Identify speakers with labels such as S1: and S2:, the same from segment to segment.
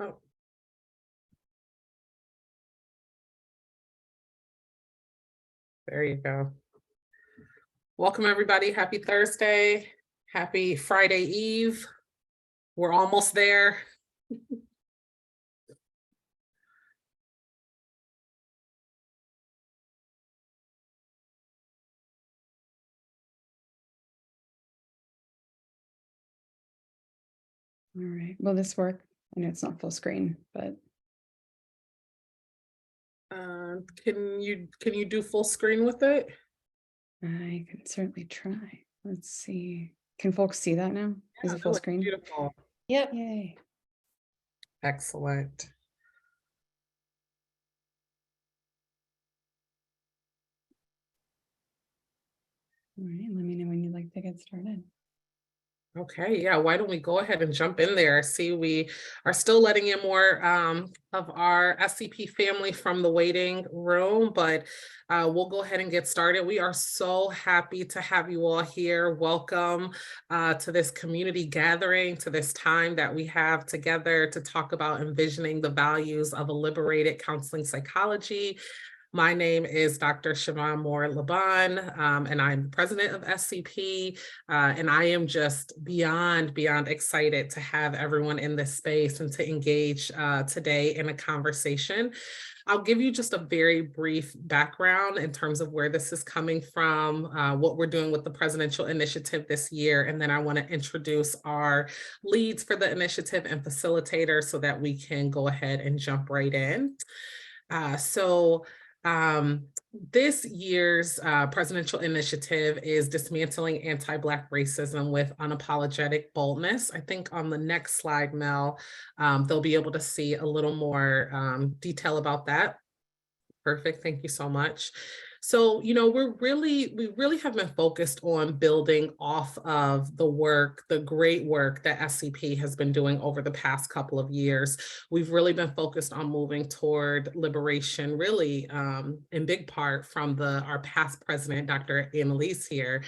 S1: Oh. There you go. Welcome, everybody. Happy Thursday. Happy Friday Eve. We're almost there.
S2: All right, will this work? I know it's not full screen, but
S1: Can you do full screen with it?
S2: I can certainly try. Let's see. Can folks see that now? Is
S1: Yeah,
S2: it full
S1: that looks
S2: screen?
S1: beautiful.
S2: Yep. Yay.
S1: Excellent.
S2: All right, let me know when you'd like to get started.
S1: Okay, yeah, why don't we go ahead and jump in there? See, we are still letting in more of our SCP family from the waiting room, but we'll go ahead and get started. We are so happy to have you all here. Welcome to this community gathering, to this time that we have together to talk about envisioning the values of a liberated counseling psychology. My name is Dr. Siobhan Moore-Laban, and I'm the president of SCP, and I am just beyond excited to have everyone in this space and to engage today in a conversation. I'll give you just a very brief background in terms of where this is coming from, what we're doing with the presidential initiative this year, and then I want to introduce our leads for the initiative and facilitators so that we can go ahead and jump right in. This year's presidential initiative is dismantling anti-Black racism with unapologetic boldness. I think on the next slide, Mel, they'll be able to see a little more detail about that. Perfect. Thank you so much. So, we really have been focused on building off of the great work that SCP has been doing over the past couple of years. We've really been focused on moving toward liberation, really in big part from our past president, Dr. Annalise here,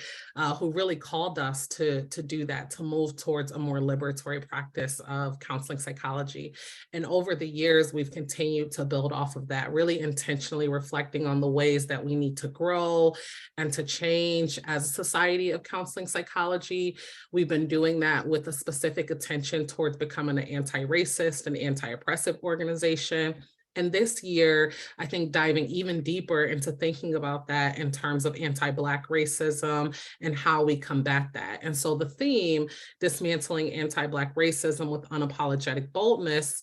S1: who really called us to do that, to move towards a more liberatory practice of counseling psychology. And over the years, we've continued to build off of that, really intentionally reflecting on the ways that we need to grow and to change as a society of counseling psychology. We've been doing that with a specific attention towards becoming an anti-racist and anti-oppressive organization. And this year, I think diving even deeper into thinking about that in terms of anti-Black racism and how we combat that. And so the theme, dismantling anti-Black racism with unapologetic boldness,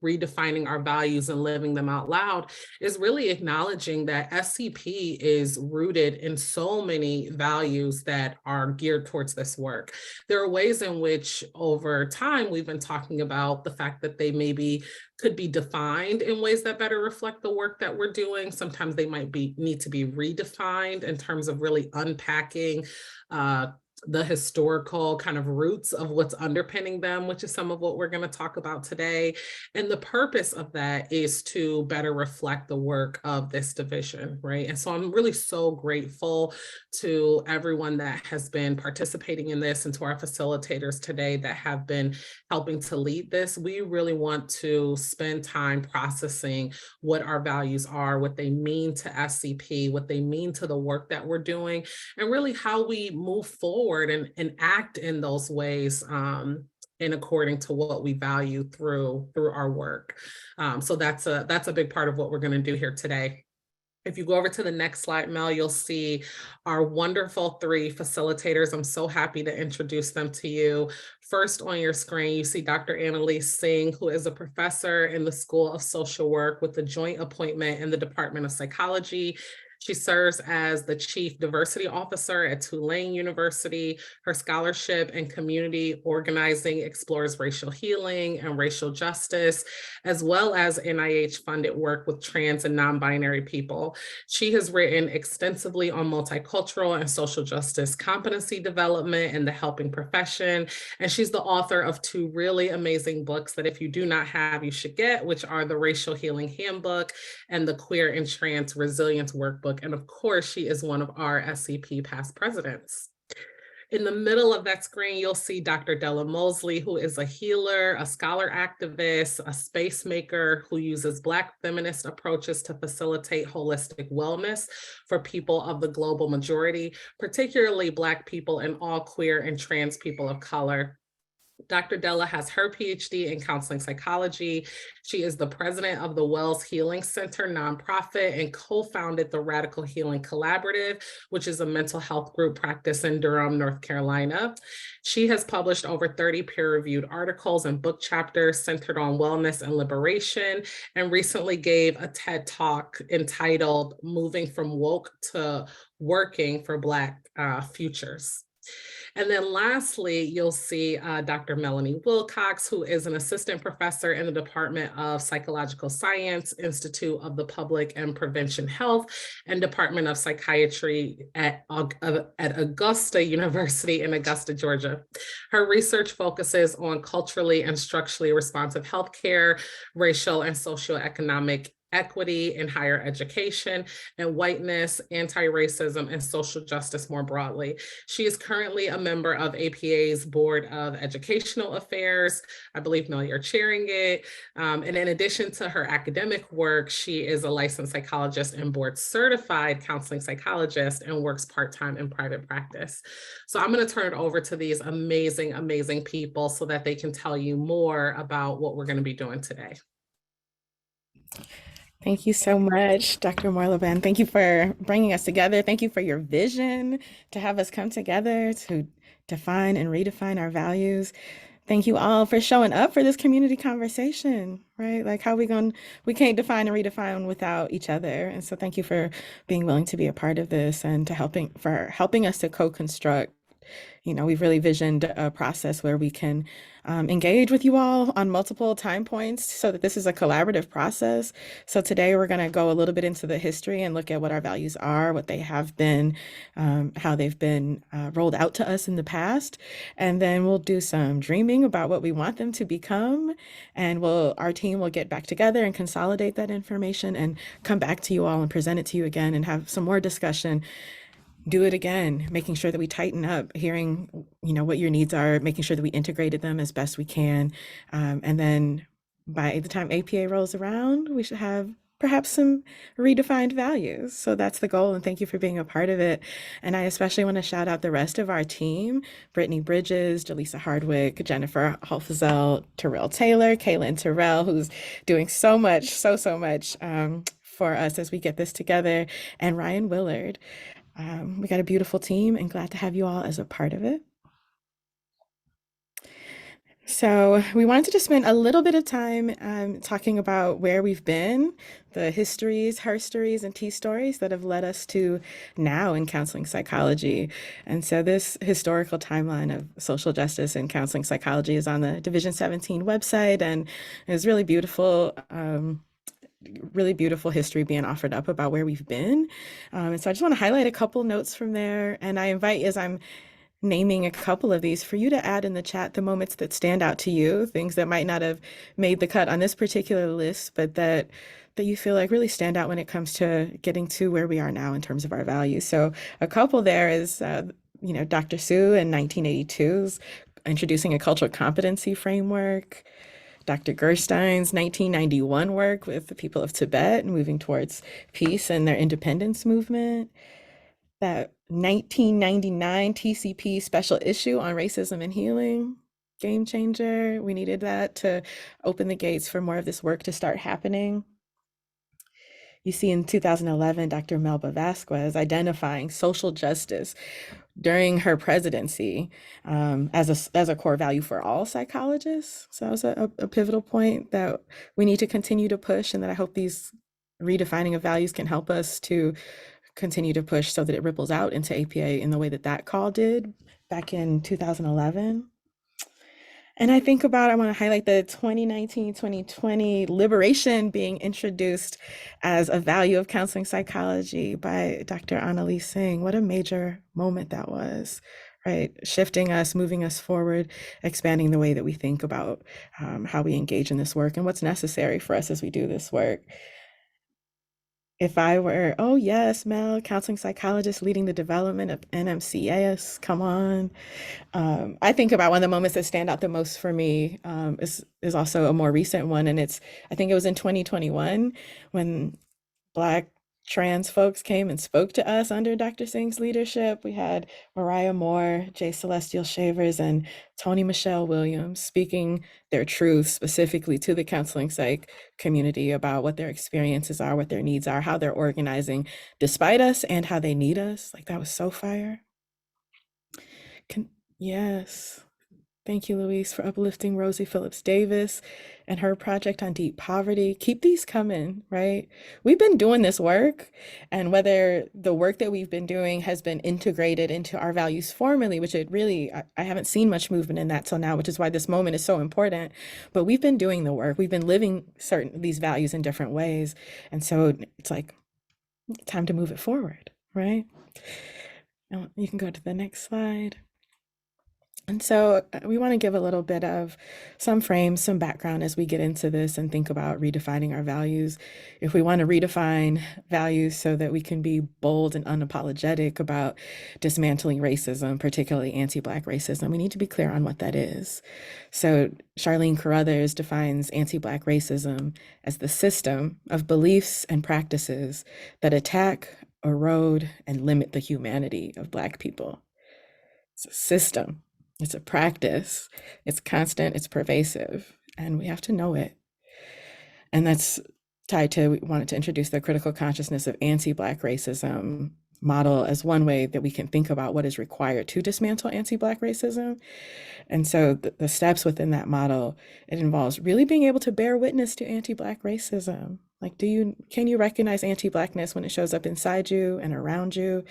S1: redefining our values and living them out loud, is really acknowledging that SCP is rooted in so many values that are geared towards this work. There are ways in which over time we've been talking about the fact that they maybe could be defined in ways that better reflect the work that we're doing. Sometimes they might need to be redefined in terms of really unpacking the historical kind of roots of what's underpinning them, which is some of what we're going to talk about today. And the purpose of that is to better reflect the work of this division, right? And so I'm really so grateful to everyone that has been participating in this and to our facilitators today that have been helping to lead this. We really want to spend time processing what our values are, what they mean to SCP, what they mean to the work that we're doing, and really how we move forward and act in those ways in according to what we value through our work. So that's a big part of what we're going to do here today. If you go over to the next slide, Mel, you'll see our wonderful 3 facilitators. I'm so happy to introduce them to you. First on your screen, you see Dr. Annalise Singh, who is a professor in the School of Social Work with a joint appointment in the Department of Psychology. She serves as the Chief Diversity Officer at Tulane University. Her scholarship and community organizing explores racial healing and racial justice, as well as NIH-funded work with trans and non-binary people. She has written extensively on multicultural and social justice competency development in the helping profession, and she's the author of 2 really amazing books that if you do not have, you should get, which are the Racial Healing Handbook and the Queer and Trans Resilience Workbook. And of course, she is one of our SCP past presidents. In the middle of that screen, you'll see Dr. Della Mosley, who is a healer, a scholar activist, a space maker who uses Black feminist approaches to facilitate holistic wellness for people of the global majority, particularly Black people and all queer and trans people of color. Dr. Della has her PhD in counseling psychology. She is the president of the Wells Healing Center nonprofit and co-founded the Radical Healing Collaborative, which is a mental health group practice in Durham, North Carolina. She has published over 30 peer-reviewed articles and book chapters centered on wellness and liberation, and recently gave a TED Talk entitled Moving from Woke to Working for Black Futures. And then lastly, you'll see Dr. Melanie Wilcox, who is an assistant professor in the Department of Psychological Science, Institute of the Public and Prevention Health, and Department of Psychiatry at Augusta University in Augusta, Georgia. Her research focuses on culturally and structurally responsive healthcare, racial and socioeconomic equity in higher education, and whiteness, anti-racism, and social justice more broadly. She is currently a member of APA's Board of Educational Affairs. I believe, Mel, you're chairing it. And in addition to her academic work, she is a licensed psychologist and board certified counseling psychologist and works part-time in private practice. So I'm going to turn it over to these amazing, amazing people so that they can tell you more about what we're going to be doing today.
S3: Thank you so much, Dr. Morlaban. Thank you for bringing us together. Thank you for your vision to have us come together to define and redefine our values. Thank you all for showing up for this community conversation, right? Like we can't define and redefine without each other. And so thank you for being willing to be a part of this and for helping us to co-construct. We've really visioned a process where we can engage with you all on multiple time points so that this is a collaborative process. So today we're going to go a little bit into the history and look at what our values are, what they have been, how they've been rolled out to us in the past. And then we'll do some dreaming about what we want them to become. And our team will get back together and consolidate that information and come back to you all and present it to you again and have some more discussion. Do it again, making sure that we tighten up, hearing, what your needs are, making sure that we integrated them as best we can. And then by the time APA rolls around, we should have perhaps some redefined values. So that's the goal. And thank you for being a part of it. And I especially want to shout out the rest of our team, Brittany Bridges, Jaleesa Hardwick, Jennifer Holfazel, Terrell Taylor, Kaylin Terrell, who's doing so much for us as we get this together, and Ryan Willard. We got a beautiful team and glad to have you all as a part of it. So we wanted to just spend a little bit of time talking about where we've been, the histories, herstories, and T-stories that have led us to now in counseling psychology. And so this historical timeline of social justice and counseling psychology is on the Division 17 website, and it was really beautiful. Really beautiful history being offered up about where we've been. And so I just want to highlight a couple notes from there. And I invite, as I'm naming a couple of these, for you to add in the chat the moments that stand out to you, things that might not have made the cut on this particular list, but that you feel like really stand out when it comes to getting to where we are now in terms of our values. So a couple there is, Dr. Sue in 1982's introducing a cultural competency framework. Dr. Gerstein's 1991 work with the people of Tibet and moving towards peace and their independence movement. That 1999 TCP special issue on racism and healing, game changer. We needed that to open the gates for more of this work to start happening. You see in 2011, Dr. Melba Vasquez identifying social justice during her presidency as a core value for all psychologists. So that was a pivotal point that we need to continue to push, and that I hope these redefining of values can help us to continue to push so that it ripples out into APA in the way that call did back in 2011. And I want to highlight the 2019-2020 liberation being introduced as a value of counseling psychology by Dr. Annalise Singh. What a major moment that was, right? Shifting us, moving us forward, expanding the way that we think about how we engage in this work and what's necessary for us as we do this work. if I were, oh yes, Mel, counseling psychologist leading the development of NMCS, come on. I think about one of the moments that stand out the most for me is also a more recent one, and I think it was in 2021 when Black trans folks came and spoke to us under Dr. Singh's leadership. We had Mariah Moore, Jay Celestial Shavers, and Tony Michelle Williams speaking their truth specifically to the counseling psych community about what their experiences are, what their needs are, how they're organizing despite us, and how they need us. Like, that was so fire. Yes. Thank you, Louise, for uplifting Rosie Phillips Davis and her project on deep poverty. Keep these coming, right? We've been doing this work, and whether the work that we've been doing has been integrated into our values formally, which it really, I haven't seen much movement in that till now, which is why this moment is so important. But we've been doing the work. We've been living these values in different ways. And so it's like time to move it forward, right? Now, you can go to the next slide. And so we want to give a little bit of some frame, some background as we get into this and think about redefining our values. If we want to redefine values so that we can be bold and unapologetic about dismantling racism, particularly anti-Black racism, we need to be clear on what that is. So Charlene Carruthers defines anti-Black racism as the system of beliefs and practices that attack, erode, and limit the humanity of Black people. It's a system. It's a practice. It's constant, it's pervasive, and we have to know it. And that's tied to, we wanted to introduce the critical consciousness of anti-Black racism model as one way that we can think about what is required to dismantle anti-Black racism. And so the steps within that model, it involves really being able to bear witness to anti-Black racism. Like, can you recognize anti-Blackness when it shows up inside you and around you?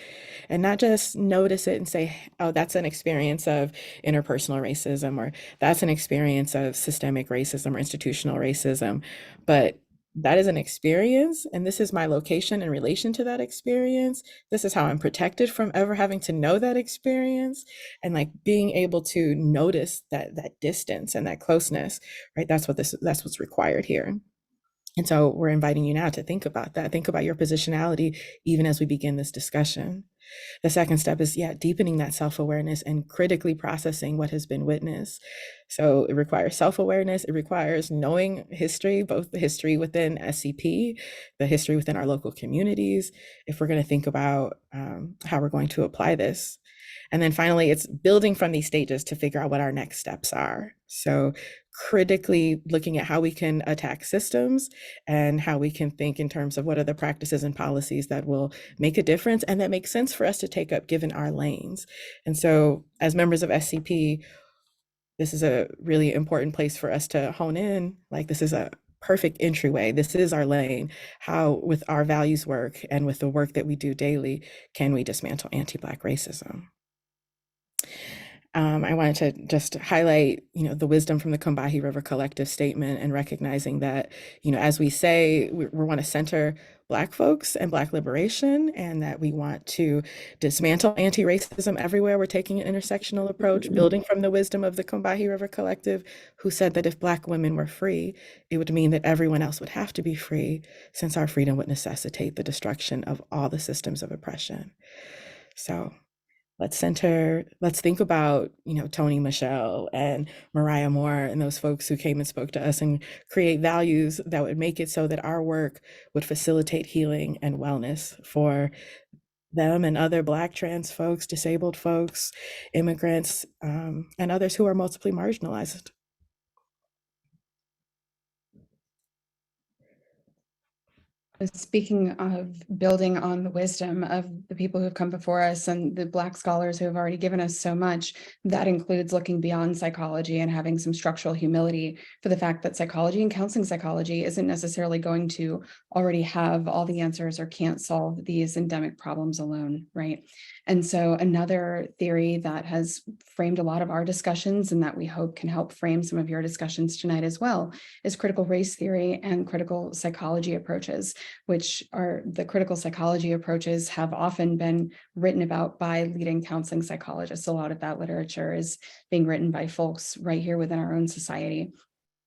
S3: And not just notice it and say, oh, that's an experience of interpersonal racism, or that's an experience of systemic racism or institutional racism, but that is an experience, and this is my location in relation to that experience. This is how I'm protected from ever having to know that experience, and like being able to notice that distance and that closeness, right? That's what's required here. And so we're inviting you now to think about that. Think about your positionality, even as we begin this discussion. The second step is, deepening that self-awareness and critically processing what has been witnessed. So it requires self-awareness. It requires knowing history, both the history within SCP, the history within our local communities, if we're going to think about how we're going to apply this. And then finally, it's building from these stages to figure out what our next steps are. So critically looking at how we can attack systems and how we can think in terms of what are the practices and policies that will make a difference and that make sense for us to take up given our lanes. And so as members of SCP, this is a really important place for us to hone in. Like, this is a perfect entryway. This is our lane. How, with our values work and with the work that we do daily, can we dismantle anti-Black racism? I wanted to just highlight, the wisdom from the Combahee River Collective statement, and recognizing that, as we say, we want to center Black folks and Black liberation, and that we want to dismantle anti-racism everywhere. We're taking an intersectional approach, building from the wisdom of the Combahee River Collective, who said that if Black women were free, it would mean that everyone else would have to be free, since our freedom would necessitate the destruction of all the systems of oppression. So let's think about, Tony Michelle and Mariah Moore and those folks who came and spoke to us, and create values that would make it so that our work would facilitate healing and wellness for them and other Black trans folks, disabled folks, immigrants, and others who are multiply marginalized.
S2: Speaking of building on the wisdom of the people who have come before us and the Black scholars who have already given us so much, that includes looking beyond psychology and having some structural humility for the fact that psychology and counseling psychology isn't necessarily going to already have all the answers or can't solve these endemic problems alone, right? And so another theory that has framed a lot of our discussions, and that we hope can help frame some of your discussions tonight as well, is critical race theory and critical psychology approaches, which are the critical psychology approaches have often been written about by leading counseling psychologists. A lot of that literature is being written by folks right here within our own society.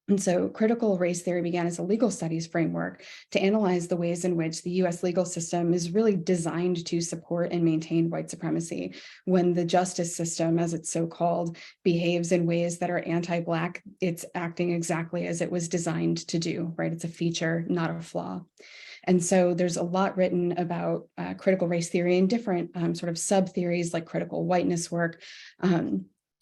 S2: And so critical race theory began as a legal studies framework to analyze the ways in which the US legal system is really designed to support and maintain white supremacy. When the justice system, as it's so called, behaves in ways that are anti-Black, it's acting exactly as it was designed to do, right? It's a feature, not a flaw. And so there's a lot written about critical race theory and different sort of sub-theories like critical whiteness work.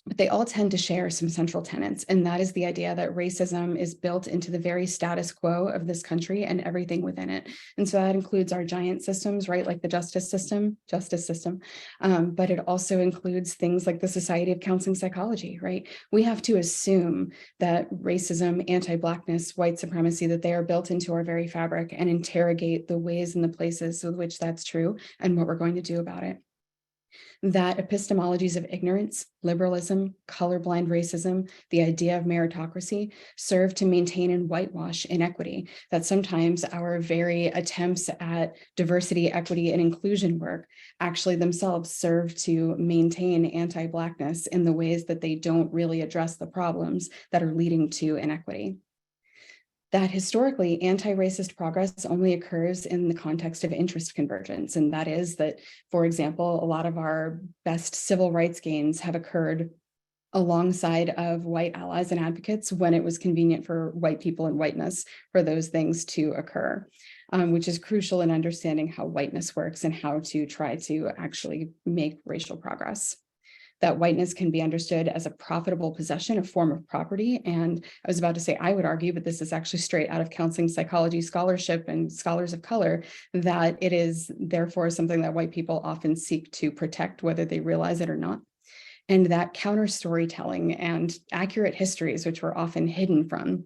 S2: But they all tend to share some central tenets, and that is the idea that racism is built into the very status quo of this country and everything within it. And so that includes our giant systems, right, like the justice system, but it also includes things like the Society of Counseling Psychology, right? We have to assume that racism, anti-Blackness, white supremacy, that they are built into our very fabric, and interrogate the ways and the places with which that's true and what we're going to do about it. That epistemologies of ignorance, liberalism, colorblind racism, the idea of meritocracy serve to maintain and whitewash inequity, that sometimes our very attempts at diversity, equity, and inclusion work actually themselves serve to maintain anti-Blackness in the ways that they don't really address the problems that are leading to inequity. That historically anti-racist progress only occurs in the context of interest convergence. And that is that, for example, a lot of our best civil rights gains have occurred alongside of white allies and advocates when it was convenient for white people and whiteness for those things to occur, which is crucial in understanding how whiteness works and how to try to actually make racial progress. That whiteness can be understood as a profitable possession, a form of property. And I was about to say, I would argue, but this is actually straight out of counseling psychology scholarship and scholars of color, that it is therefore something that white people often seek to protect, whether they realize it or not. And that counter storytelling and accurate histories, which were often hidden from,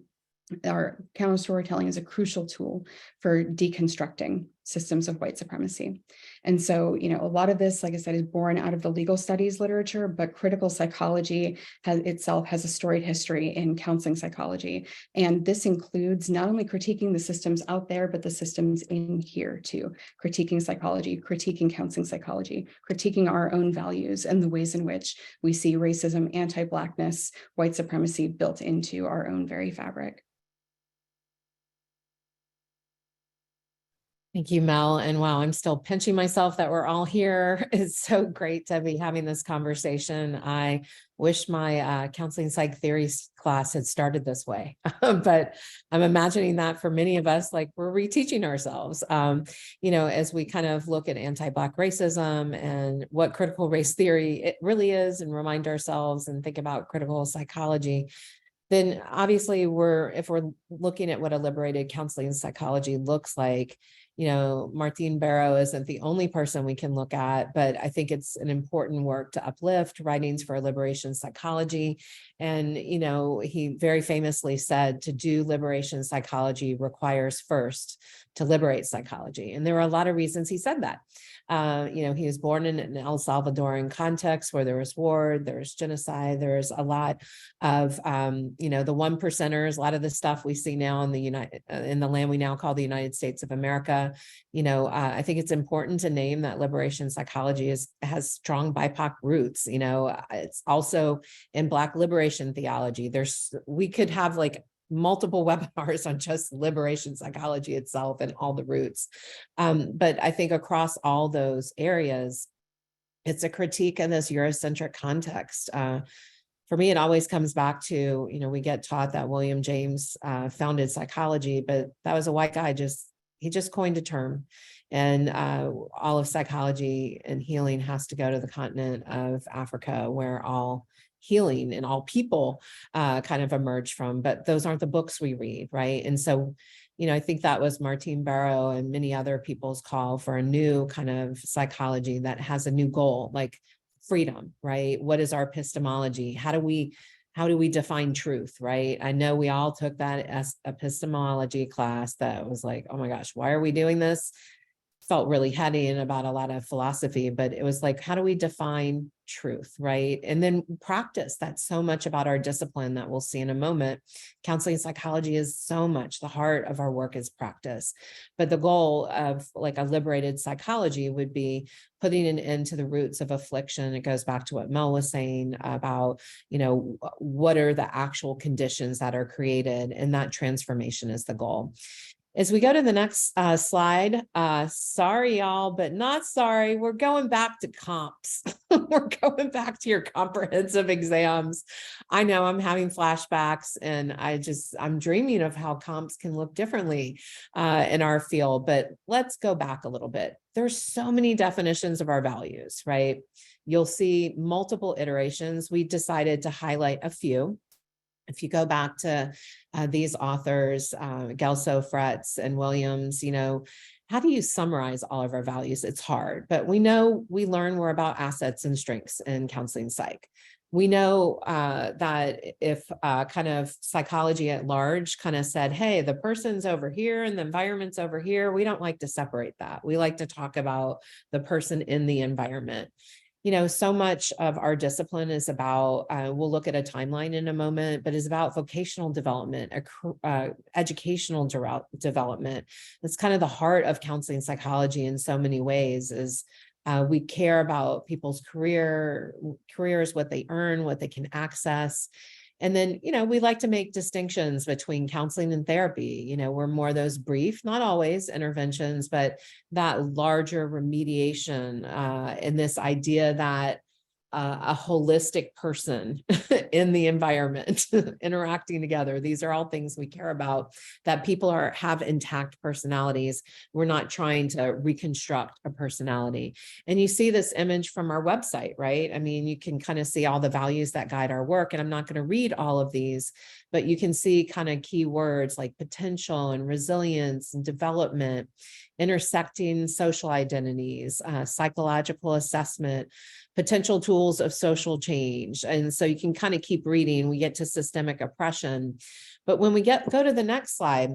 S2: our counter storytelling is a crucial tool for deconstructing systems of white supremacy. And so, a lot of this, like I said, is born out of the legal studies literature, but critical psychology itself has a storied history in counseling psychology. And this includes not only critiquing the systems out there, but the systems in here too, critiquing psychology, critiquing counseling psychology, critiquing our own values and the ways in which we see racism, anti-Blackness, white supremacy built into our own very fabric.
S4: Thank you, Mel. And wow, I'm still pinching myself that we're all here. It's so great to be having this conversation. I wish my counseling psych theory class had started this way, but I'm imagining that for many of us, like we're reteaching ourselves, as we kind of look at anti-Black racism and what critical race theory it really is, and remind ourselves and think about critical psychology. Then obviously if we're looking at what a liberated counseling psychology looks like, Martine Barrow isn't the only person we can look at, but I think it's an important work to uplift, writings for liberation psychology. And, he very famously said to do liberation psychology requires first to liberate psychology. And there were a lot of reasons he said that. He was born in an El Salvadoran context where there was war, there was genocide, there's a lot of, the one percenters, a lot of the stuff we see now in the land we now call the United States of America. I think it's important to name that liberation psychology has strong BIPOC roots. It's also in Black liberation theology. We could have like multiple webinars on just liberation psychology itself and all the roots. But I think across all those areas, it's a critique of this Eurocentric context. For me, it always comes back to, we get taught that William James founded psychology, but that was a white guy, he just coined a term. And all of psychology and healing has to go to the continent of Africa, where all healing and all people kind of emerge from, but those aren't the books we read, right? And so, I think that was Martine Barrow and many other people's call for a new kind of psychology that has a new goal, like freedom, right? What is our epistemology? How do we define truth, right? I know we all took that as epistemology class that was like, oh my gosh, why are we doing this? felt really heady and about a lot of philosophy, but it was like, how do we define truth, right? And then practice. That's so much about our discipline that we'll see in a moment. Counseling psychology is so much, the heart of our work is practice. But the goal of like a liberated psychology would be putting an end to the roots of affliction. It goes back to what Mel was saying about, what are the actual conditions that are created, and that transformation is the goal. As we go to the next slide, sorry, y'all, but not sorry. We're going back to comps. We're going back to your comprehensive exams. I know I'm having flashbacks, and I'm dreaming of how comps can look differently in our field, but let's go back a little bit. There's so many definitions of our values, right? You'll see multiple iterations. We decided to highlight a few. If you go back to these authors, Gelso, Fretz, and Williams, how do you summarize all of our values? It's hard, but we know we learn we're about assets and strengths in counseling psych. We know that if kind of psychology at large kind of said, hey, the person's over here and the environment's over here, we don't like to separate that. We like to talk about the person in the environment. So much of our discipline is about, we'll look at a timeline in a moment, but is about vocational development, educational development. That's kind of the heart of counseling psychology in so many ways. Is we care about people's careers, what they earn, what they can access. And then, we like to make distinctions between counseling and therapy. We're more those brief, not always interventions, but that larger remediation, and this idea that a holistic person in the environment interacting together. These are all things we care about, that people have intact personalities. We're not trying to reconstruct a personality. And you see this image from our website, right? I mean, you can kind of see all the values that guide our work, and I'm not going to read all of these, but you can see kind of key words like potential and resilience and development, intersecting social identities, psychological assessment, potential tools of social change. And so you can kind of keep reading. We get to systemic oppression. But when we go to the next slide,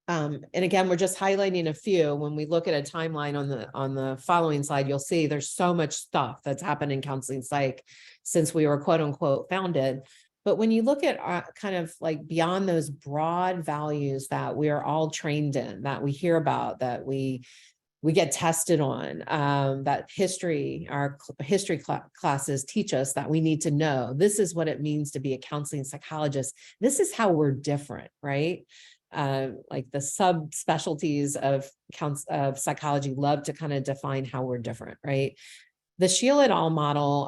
S4: and again, we're just highlighting a few. When we look at a timeline on the following slide, you'll see there's so much stuff that's happened in counseling psych since we were quote unquote founded. But when you look at kind of like beyond those broad values that we are all trained in, that we hear about, that we get tested on, that our history classes teach us that we need to know. This is what it means to be a counseling psychologist. This is how we're different, right? Like the subspecialties of psychology love to kind of define how we're different, right? The Shield et al. Model,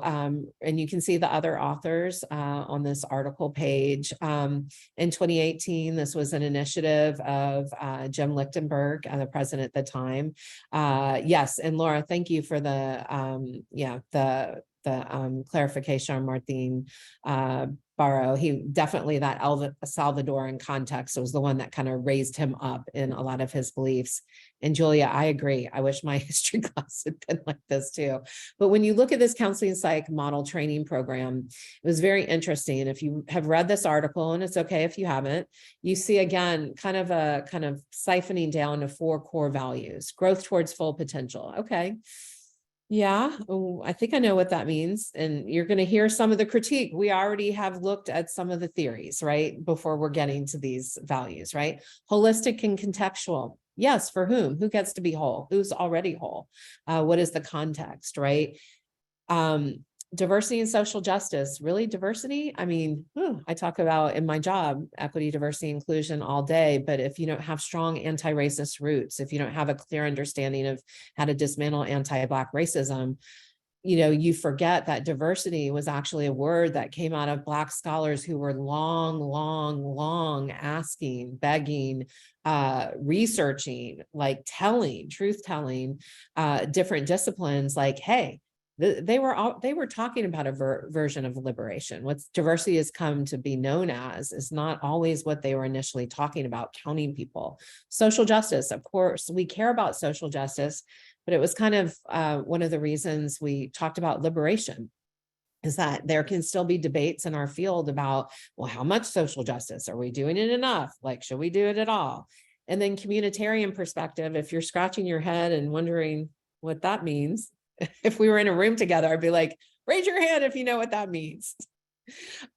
S4: and you can see the other authors on this article page. In 2018, this was an initiative of Jim Lichtenberg, the president at the time. Yes, and Laura, thank you for the clarification on Martin Barrow. He definitely, that Salvadoran context was the one that kind of raised him up in a lot of his beliefs. And Julia, I agree. I wish my history class had been like this too. But when you look at this counseling psych model training program, it was very interesting. If you have read this article, and it's okay if you haven't, you see again, kind of siphoning down to 4 core values: growth towards full potential. Okay. Yeah, I think I know what that means. And you're going to hear some of the critique. We already have looked at some of the theories, right? Before we're getting to these values, right? Holistic and contextual. Yes, for whom? Who gets to be whole? Who's already whole? What is the context, right? Diversity and social justice. Really, diversity? I mean, I talk about in my job, equity, diversity, inclusion all day, but if you don't have strong anti-racist roots, if you don't have a clear understanding of how to dismantle anti-Black racism, you forget that diversity was actually a word that came out of Black scholars who were long asking, begging, researching, like truth telling, different disciplines, like, hey, they were talking about a version of liberation. What diversity has come to be known as is not always what they were initially talking about, counting people. Social justice, of course, we care about social justice, but it was kind of one of the reasons we talked about liberation, is that there can still be debates in our field about, well, how much social justice? Are we doing it enough? Like, should we do it at all? And then communitarian perspective, if you're scratching your head and wondering what that means, if we were in a room together, I'd be like, raise your hand if you know what that means.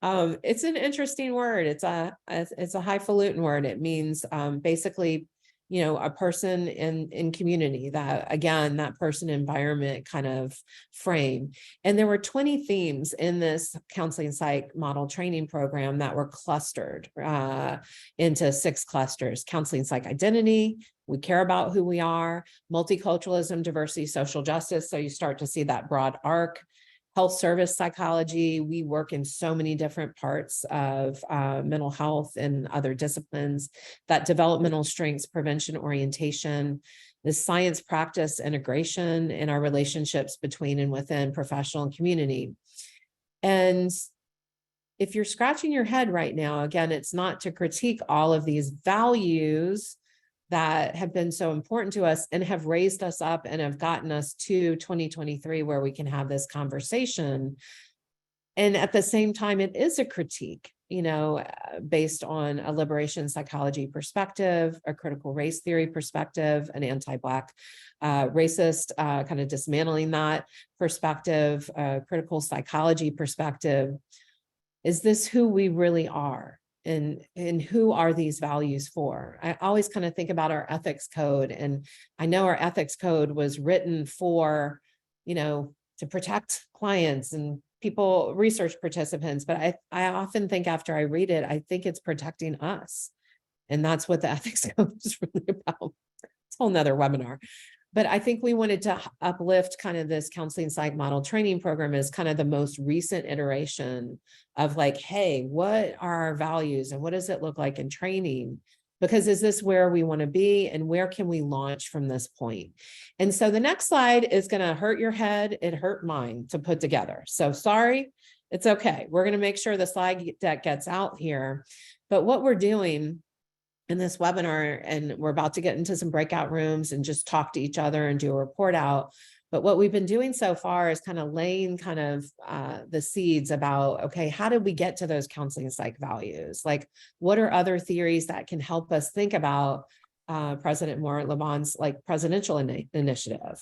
S4: It's an interesting word. It's a highfalutin word. It means basically, a person in community, that again, that person environment kind of frame. And there were 20 themes in this counseling psych model training program that were clustered into 6 clusters: counseling psych identity, we care about who we are; multiculturalism, diversity, social justice. So you start to see that broad arc. Health service psychology, we work in so many different parts of mental health and other disciplines. That developmental strengths, prevention, orientation, the science practice integration in our relationships between and within professional and community. And if you're scratching your head right now, again, it's not to critique all of these values that have been so important to us and have raised us up and have gotten us to 2023, where we can have this conversation. And at the same time, it is a critique, based on a liberation psychology perspective, a critical race theory perspective, an anti-Black racist kind of dismantling that perspective, critical psychology perspective. Is this who we really are? And who are these values for? I always kind of think about our ethics code, and I know our ethics code was written for, to protect clients and people, research participants. But I often think after I read it, I think it's protecting us. And that's what the ethics code is really about. It's a whole nother webinar. But I think we wanted to uplift kind of this counseling psych model training program as kind of the most recent iteration of like, hey, what are our values and what does it look like in training? Because is this where we want to be, and where can we launch from this point? And so the next slide is going to hurt your head. It hurt mine to put together. So sorry, it's okay. We're going to make sure the slide deck gets out here. But what we're doing in this webinar, and we're about to get into some breakout rooms and just talk to each other and do a report out. But what we've been doing so far is kind of laying kind of the seeds about, okay, how did we get to those counseling psych values? Like, what are other theories that can help us think about President Moore Laban's like presidential initiative?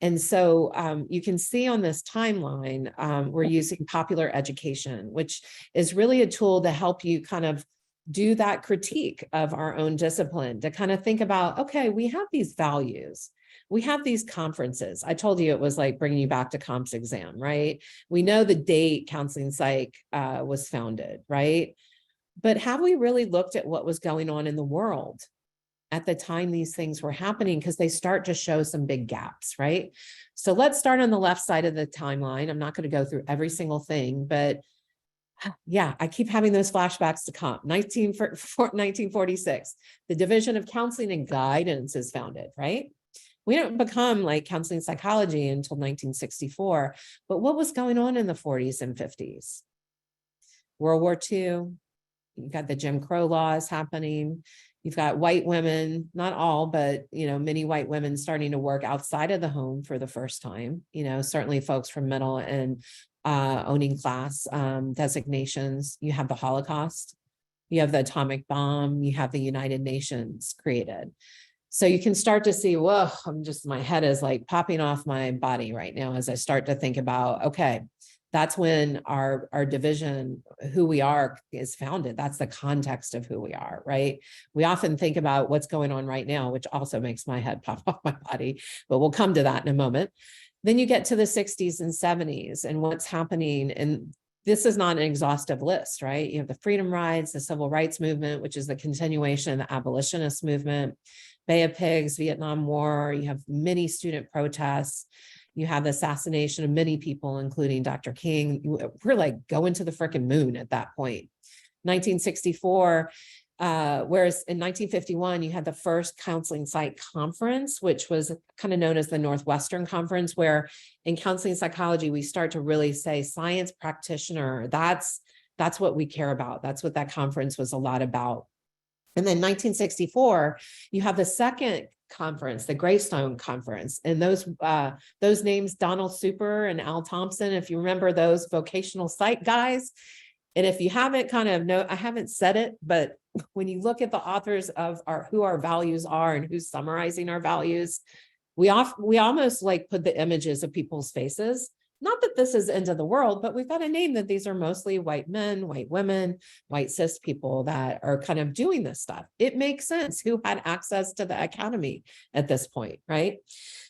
S4: And so you can see on this timeline, we're using popular education, which is really a tool to help you kind of do that critique of our own discipline, to kind of think about, okay, we have these values. We have these conferences. I told you it was like bringing you back to comps exam, right? We know the date counseling psych was founded, right? But have we really looked at what was going on in the world at the time these things were happening? Because they start to show some big gaps, right? So let's start on the left side of the timeline. I'm not going to go through every single thing, but yeah, I keep having those flashbacks to comp. 1946, the Division of Counseling and Guidance is founded, right? We don't become like counseling psychology until 1964, but what was going on in the 40s and 50s? World War II, you've got the Jim Crow laws happening. You've got white women, not all, but, many white women starting to work outside of the home for the first time, certainly folks from middle and owning class designations. You have the Holocaust, you have the atomic bomb, you have the United Nations created. So you can start to see, whoa, my head is like popping off my body right now as I start to think about, okay, that's when our division, who we are, is founded. That's the context of who we are, right? We often think about what's going on right now, which also makes my head pop off my body, but we'll come to that in a moment. Then you get to the 60s and 70s and what's happening. And this is not an exhaustive list, right? You have the freedom rides, the civil rights movement, which is the continuation of the abolitionist movement, Bay of Pigs, Vietnam War. You have many student protests. You have the assassination of many people, including Dr. King. We're like going to the frickin' moon at that point. 1964, whereas in 1951, you had the first counseling psych conference, which was kind of known as the Northwestern Conference, where in counseling psychology, we start to really say science practitioner, that's what we care about. That's what that conference was a lot about. And then 1964, you have the second conference, the Greystone Conference, and those names, Donald Super and Al Thompson, if you remember those vocational psych guys, And if you haven't I haven't said it, but when you look at the authors of who our values are and who's summarizing our values, we almost like put the images of people's faces. Not that this is end of the world, but we've got to name that these are mostly white men, white women, white cis people that are kind of doing this stuff. It makes sense who had access to the academy at this point, right?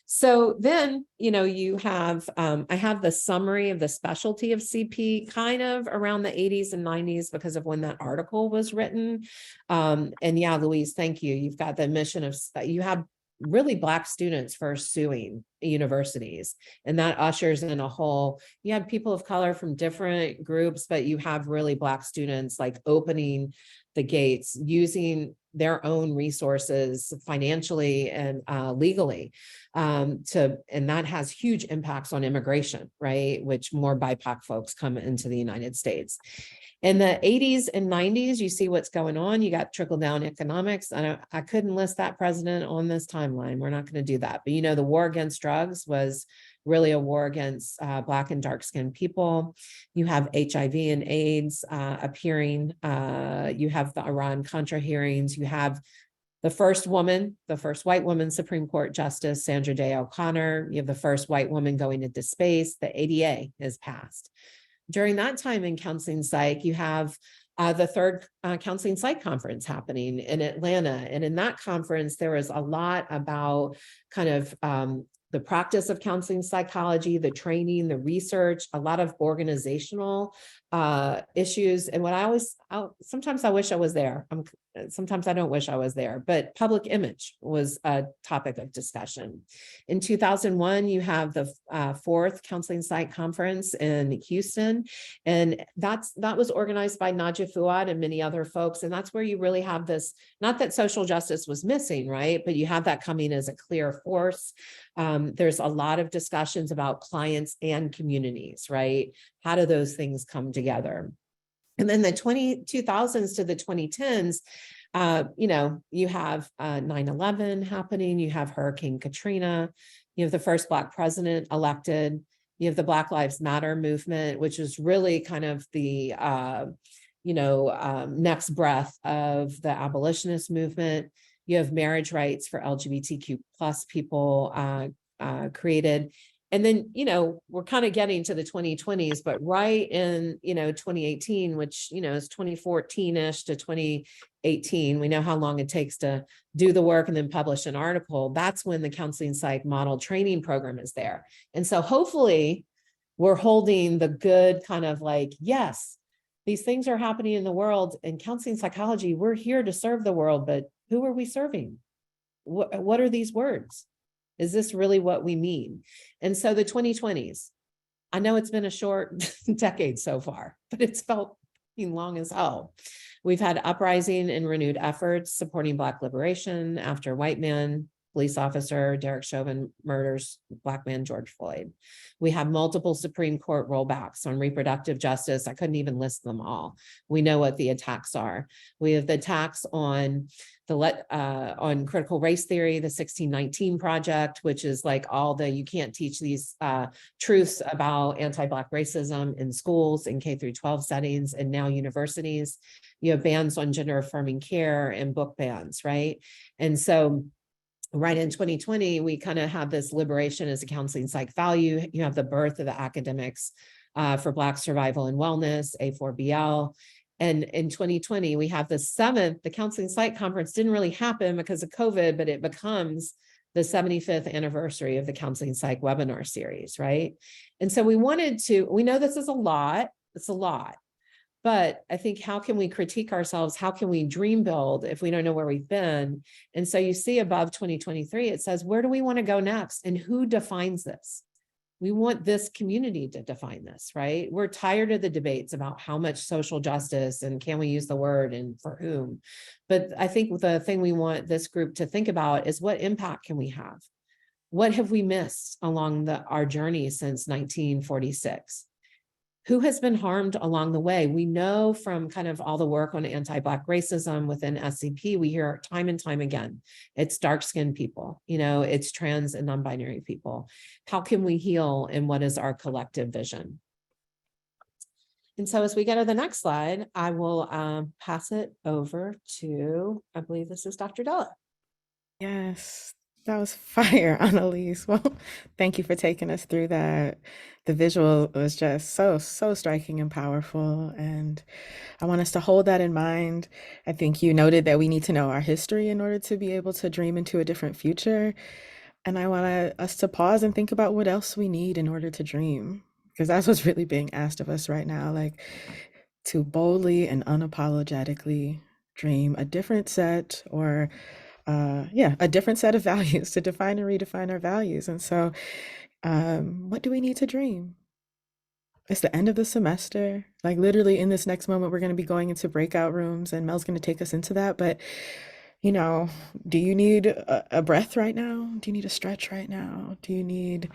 S4: So then, you have, I have the summary of the specialty of CP kind of around the 80s and 90s because of when that article was written. And yeah, Louise, thank you. You've got the mission of, you have really Black students first suing universities, and that ushers in a whole, you have people of color from different groups, but you have really Black students like opening the gates, using their own resources financially and legally and that has huge impacts on immigration, right? Which more BIPOC folks come into the United States. In the 80s and 90s, you see what's going on. You got trickle down economics. I couldn't list that president on this timeline. We're not going to do that. But the war against drugs was really a war against Black and dark skinned people. You have HIV and AIDS appearing. You have the Iran-Contra hearings. You have the first white woman Supreme Court Justice, Sandra Day O'Connor. You have the first white woman going into space. The ADA is passed. During that time in counseling psych, you have the third counseling psych conference happening in Atlanta. And in that conference, there was a lot about kind of the practice of counseling psychology, the training, the research, a lot of organizational issues. And sometimes I wish I was there. Sometimes I don't wish I was there, but public image was a topic of discussion. In 2001, you have the fourth Counseling Psych Conference in Houston, and that was organized by Najah Fuad and many other folks. And that's where you really have this, not that social justice was missing, right? But you have that coming as a clear force. There's a lot of discussions about clients and communities, right? How do those things come together? And then the 2000s to the 2010s, you have 9/11 happening, you have Hurricane Katrina, you have the first Black president elected, you have the Black Lives Matter movement, which is really kind of the, next breath of the abolitionist movement. You have marriage rights for LGBTQ plus people created. And then, we're kind of getting to the 2020s, but right in, 2018, which, is 2014-ish to 2018, we know how long it takes to do the work and then publish an article. That's when the counseling psych model training program is there. And so hopefully we're holding the good kind of like, yes, these things are happening in the world, and counseling psychology, we're here to serve the world, but who are we serving? What are these words? Is this really what we mean? And so the 2020s, I know it's been a short decade so far, but it's felt long as hell. We've had uprising and renewed efforts supporting Black liberation after white man, police officer Derek Chauvin murders Black man George Floyd. We have multiple Supreme Court rollbacks on reproductive justice. I couldn't even list them all. We know what the attacks are. We have the attacks on on critical race theory, the 1619 Project, which is like you can't teach these truths about anti-Black racism in schools in K through 12 settings and now universities. You have bans on gender affirming care and book bans, right? And so right in 2020, we kind of have this liberation as a counseling psych value. You have the birth of the academics for Black survival and wellness, A4BL. And in 2020, we have the counseling psych conference didn't really happen because of COVID, but it becomes the 75th anniversary of the counseling psych webinar series, right? And so we know this is a lot, it's a lot. But I think, how can we critique ourselves? How can we dream build if we don't know where we've been? And so you see above 2023, it says, where do we want to go next? And who defines this? We want this community to define this, right? We're tired of the debates about how much social justice and can we use the word and for whom. But I think the thing we want this group to think about is, what impact can we have? What have we missed along our journey since 1946? Who has been harmed along the way? We know from kind of all the work on anti-Black racism within SCP, we hear time and time again, it's dark-skinned people, it's trans and non-binary people. How can we heal, and what is our collective vision? And so as we go to the next slide, I will pass it over to, I believe this is Dr. Della.
S3: Yes, that was fire, Annalise. Well, thank you for taking us through that. The visual was just so striking and powerful. And I want us to hold that in mind. I think you noted that we need to know our history in order to be able to dream into a different future. And I want us to pause and think about what else we need in order to dream, because that's what's really being asked of us right now, like to boldly and unapologetically dream a different set or a different set of values, to define and redefine our values. And so what do we need to dream? It's the end of the semester. Like literally in this next moment, we're going to be going into breakout rooms and Mel's going to take us into that. But, you know, do you need a breath right now? Do you need a stretch right now? Do you need,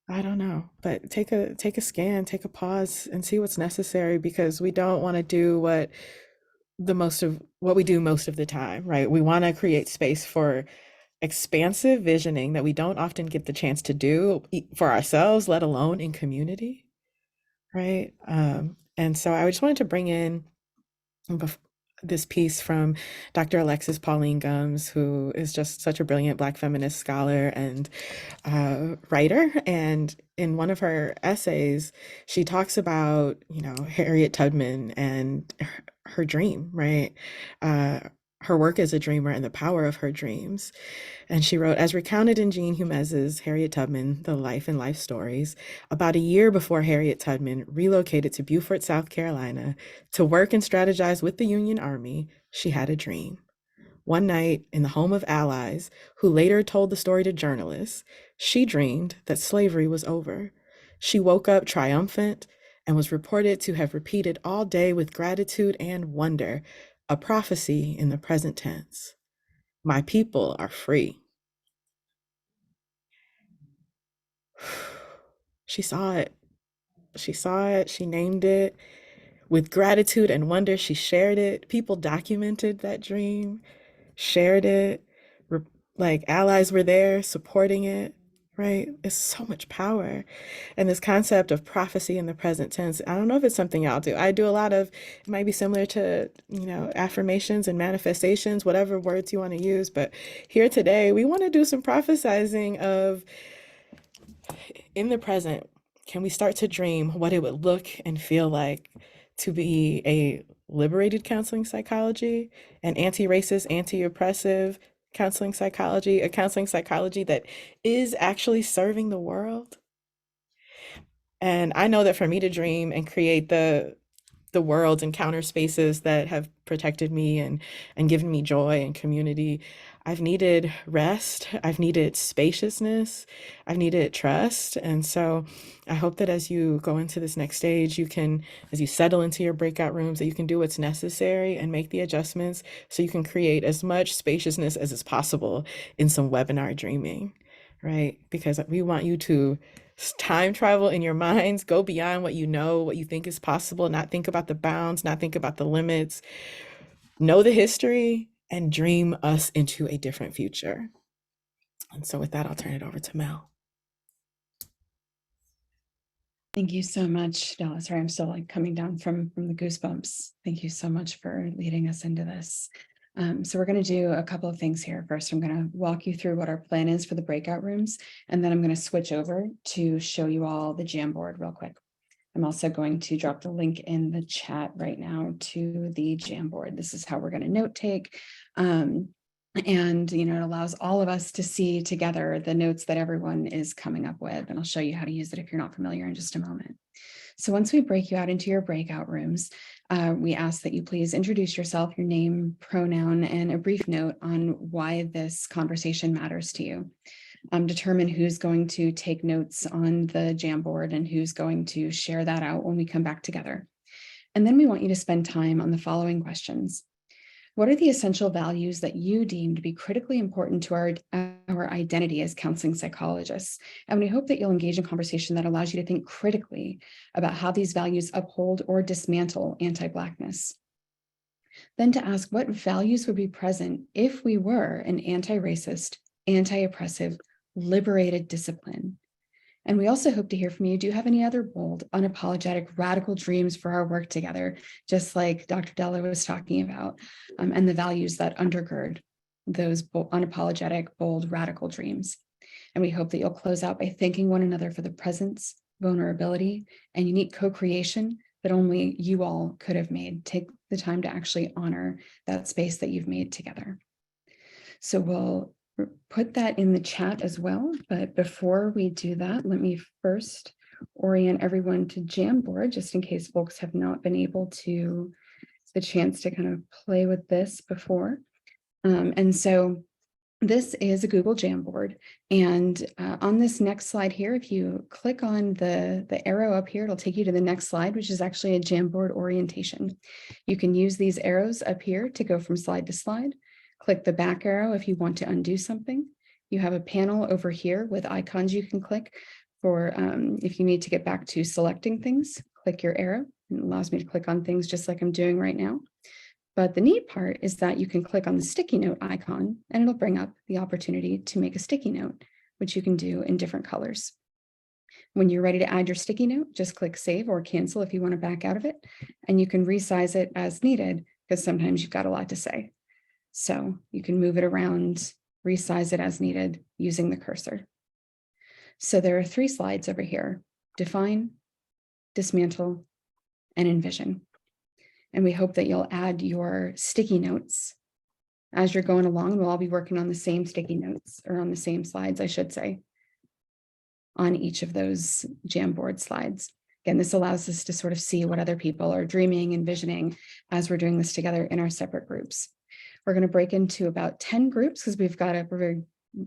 S3: I don't know, but take a scan, take a pause and see what's necessary, because we don't want to do what we do most of the time, right? We want to create space for expansive visioning that we don't often get the chance to do for ourselves, let alone in community, right? And so I just wanted to bring in this piece from Dr. Alexis Pauline Gumbs, who is just such a brilliant Black feminist scholar and writer. And in one of her essays, she talks about, you know, Harriet Tubman and her dream, right? Her work as a dreamer and the power of her dreams. And she wrote, as recounted in Jean Humez's Harriet Tubman, The Life and Life Stories, about a year before Harriet Tubman relocated to Beaufort, South Carolina, to work and strategize with the Union Army, she had a dream. One night, in the home of allies, who later told the story to journalists, she dreamed that slavery was over. She woke up triumphant and was reported to have repeated all day with gratitude and wonder, a prophecy in the present tense. My people are free. She saw it. She saw it. She named it. With gratitude and wonder, she shared it. People documented that dream, shared it. Like allies were there supporting it, right? It's so much power. And this concept of prophecy in the present tense, I don't know if it's something y'all do. I do a lot of, it might be similar to, you know, affirmations and manifestations, whatever words you want to use. But here today, we want to do some prophesizing of, in the present, can we start to dream what it would look and feel like to be a liberated counseling psychology, an anti-racist, anti-oppressive counseling psychology, a counseling psychology that is actually serving the world? And I know that for me to dream and create the worlds and counter spaces that have protected me and given me joy and community, I've needed rest, I've needed spaciousness, I've needed trust. And so I hope that as you go into this next stage, you can, as you settle into your breakout rooms, that you can do what's necessary and make the adjustments so you can create as much spaciousness as is possible in some webinar dreaming, right? Because we want you to time travel in your minds, go beyond what you know, what you think is possible, not think about the bounds, not think about the limits, know the history, and dream us into a different future. And so with that, I'll turn it over to Mel.
S2: Thank you so much, Della. Sorry, I'm still like coming down from the goosebumps. Thank you so much for leading us into this. So we're going to do a couple of things here. First, I'm going to walk you through what our plan is for the breakout rooms, and then I'm going to switch over to show you all the Jamboard real quick. I'm also going to drop the link in the chat right now to the Jamboard. This is how we're going to note take. And, you know, it allows all of us to see together the notes that everyone is coming up with. And I'll show you how to use it if you're not familiar in just a moment. So once we break you out into your breakout rooms, we ask that you please introduce yourself, your name, pronoun, and a brief note on why this conversation matters to you. Determine who's going to take notes on the Jamboard and who's going to share that out when we come back together. And then we want you to spend time on the following questions. What are the essential values that you deem to be critically important to our identity as counseling psychologists? And we hope that you'll engage in conversation that allows you to think critically about how these values uphold or dismantle anti-Blackness. Then to ask what values would be present if we were an anti-racist, anti-oppressive, liberated discipline. And we also hope to hear from you. Do you have any other bold, unapologetic, radical dreams for our work together, just like Dr. Della was talking about, and the values that undergird those unapologetic, bold, radical dreams? And we hope that you'll close out by thanking one another for the presence, vulnerability, and unique co-creation that only you all could have made. Take the time to actually honor that space that you've made together. So we'll put that in the chat as well. But before we do that, let me first orient everyone to Jamboard, just in case folks have not been able to the chance to kind of play with this before. And so this is a Google Jamboard. And on this next slide here, if you click on the arrow up here, it'll take you to the next slide, which is actually a Jamboard orientation. You can use these arrows up here to go from slide to slide. Click the back arrow if you want to undo something. You have a panel over here with icons you can click for if you need to get back to selecting things. Click your arrow. It allows me to click on things just like I'm doing right now. But the neat part is that you can click on the sticky note icon and it'll bring up the opportunity to make a sticky note, which you can do in different colors. When you're ready to add your sticky note, just click save or cancel if you want to back out of it. And you can resize it as needed because sometimes you've got a lot to say. So you can move it around, resize it as needed using the cursor. So there are 3 slides over here: define, dismantle, and envision. And we hope that you'll add your sticky notes as you're going along. We'll all be working on the same sticky notes, or on the same slides, I should say, on each of those Jamboard slides. Again, this allows us to sort of see what other people are dreaming, envisioning as we're doing this together in our separate groups. We're going to break into about 10 groups because we're very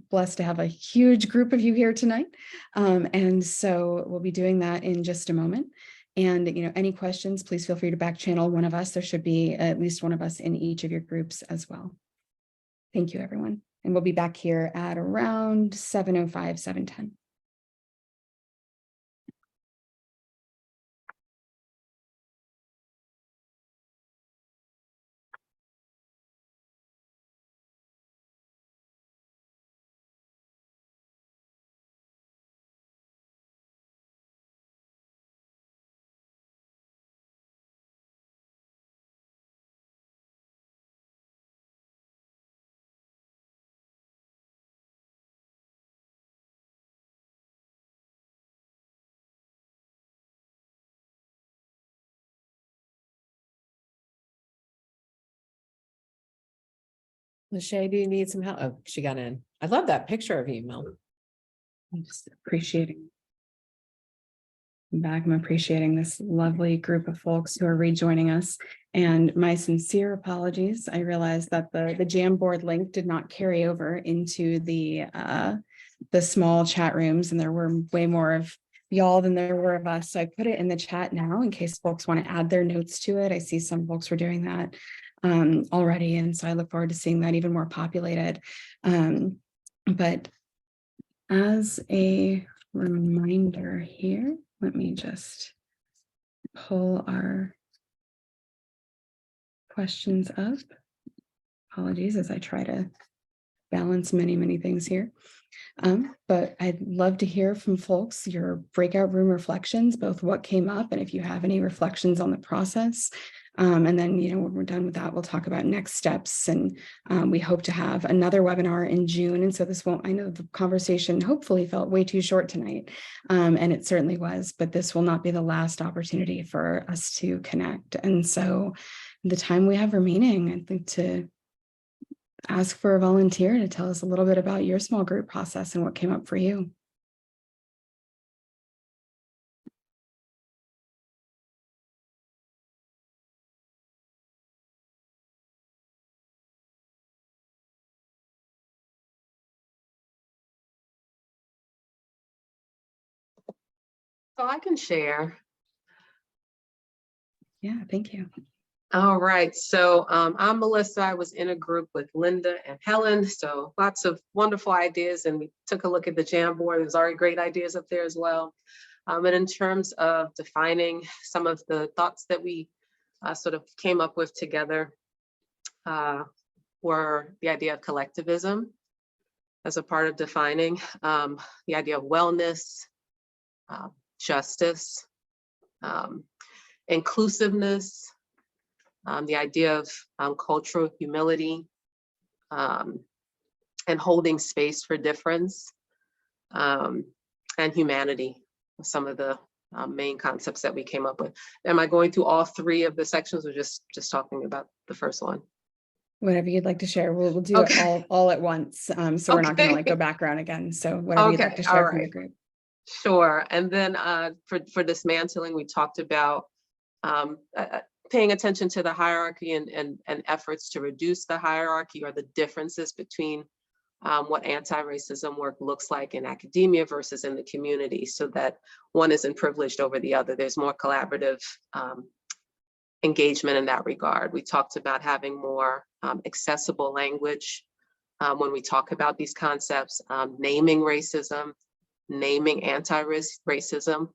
S2: blessed to have a huge group of you here tonight. And so we'll be doing that in just a moment. And, any questions, please feel free to back channel one of us. There should be at least one of us in each of your groups as well. Thank you, everyone. And we'll be back here at around 7:05, 7:10.
S4: Lachey, do you need some help? Oh, she got in. I love that picture of you, Mel.
S2: I'm just appreciating. I'm appreciating this lovely group of folks who are rejoining us, and my sincere apologies. I realized that the Jamboard link did not carry over into the small chat rooms, and there were way more of y'all than there were of us. So I put it in the chat now in case folks want to add their notes to it. I see some folks were doing that already, and so I look forward to seeing that even more populated. But as a reminder here, let me just pull our questions up. Apologies as I try to balance many things here. But I'd love to hear from folks, your breakout room reflections, both what came up and if you have any reflections on the process. And then, when we're done with that, we'll talk about next steps. And we hope to have another webinar in June. And so this won't, I know the conversation hopefully felt way too short tonight. And it certainly was, but this will not be the last opportunity for us to connect. And so the time we have remaining, I think, to ask for a volunteer to tell us a little bit about your small group process and what came up for you.
S5: So I can share.
S2: Yeah, thank you.
S5: All right, so I'm Melissa. I was in a group with Linda and Helen, so lots of wonderful ideas, and we took a look at the Jamboard. There's already great ideas up there as well. And in terms of defining some of the thoughts that we sort of came up with together were the idea of collectivism as a part of defining, the idea of wellness, justice, inclusiveness, the idea of cultural humility, and holding space for difference, and humanity, some of the main concepts that we came up with. Am I going through all three of the sections, or just talking about the first one?
S2: Whatever you'd like to share. We'll do it all at once. So we're not going to like go back around again. So whatever you'd like to share from your group.
S5: Sure. And then for dismantling, we talked about paying attention to the hierarchy and efforts to reduce the hierarchy or the differences between what anti-racism work looks like in academia versus in the community, so that one isn't privileged over the other. There's more collaborative engagement in that regard. We talked about having more accessible language when we talk about these concepts, naming racism, naming anti-racism,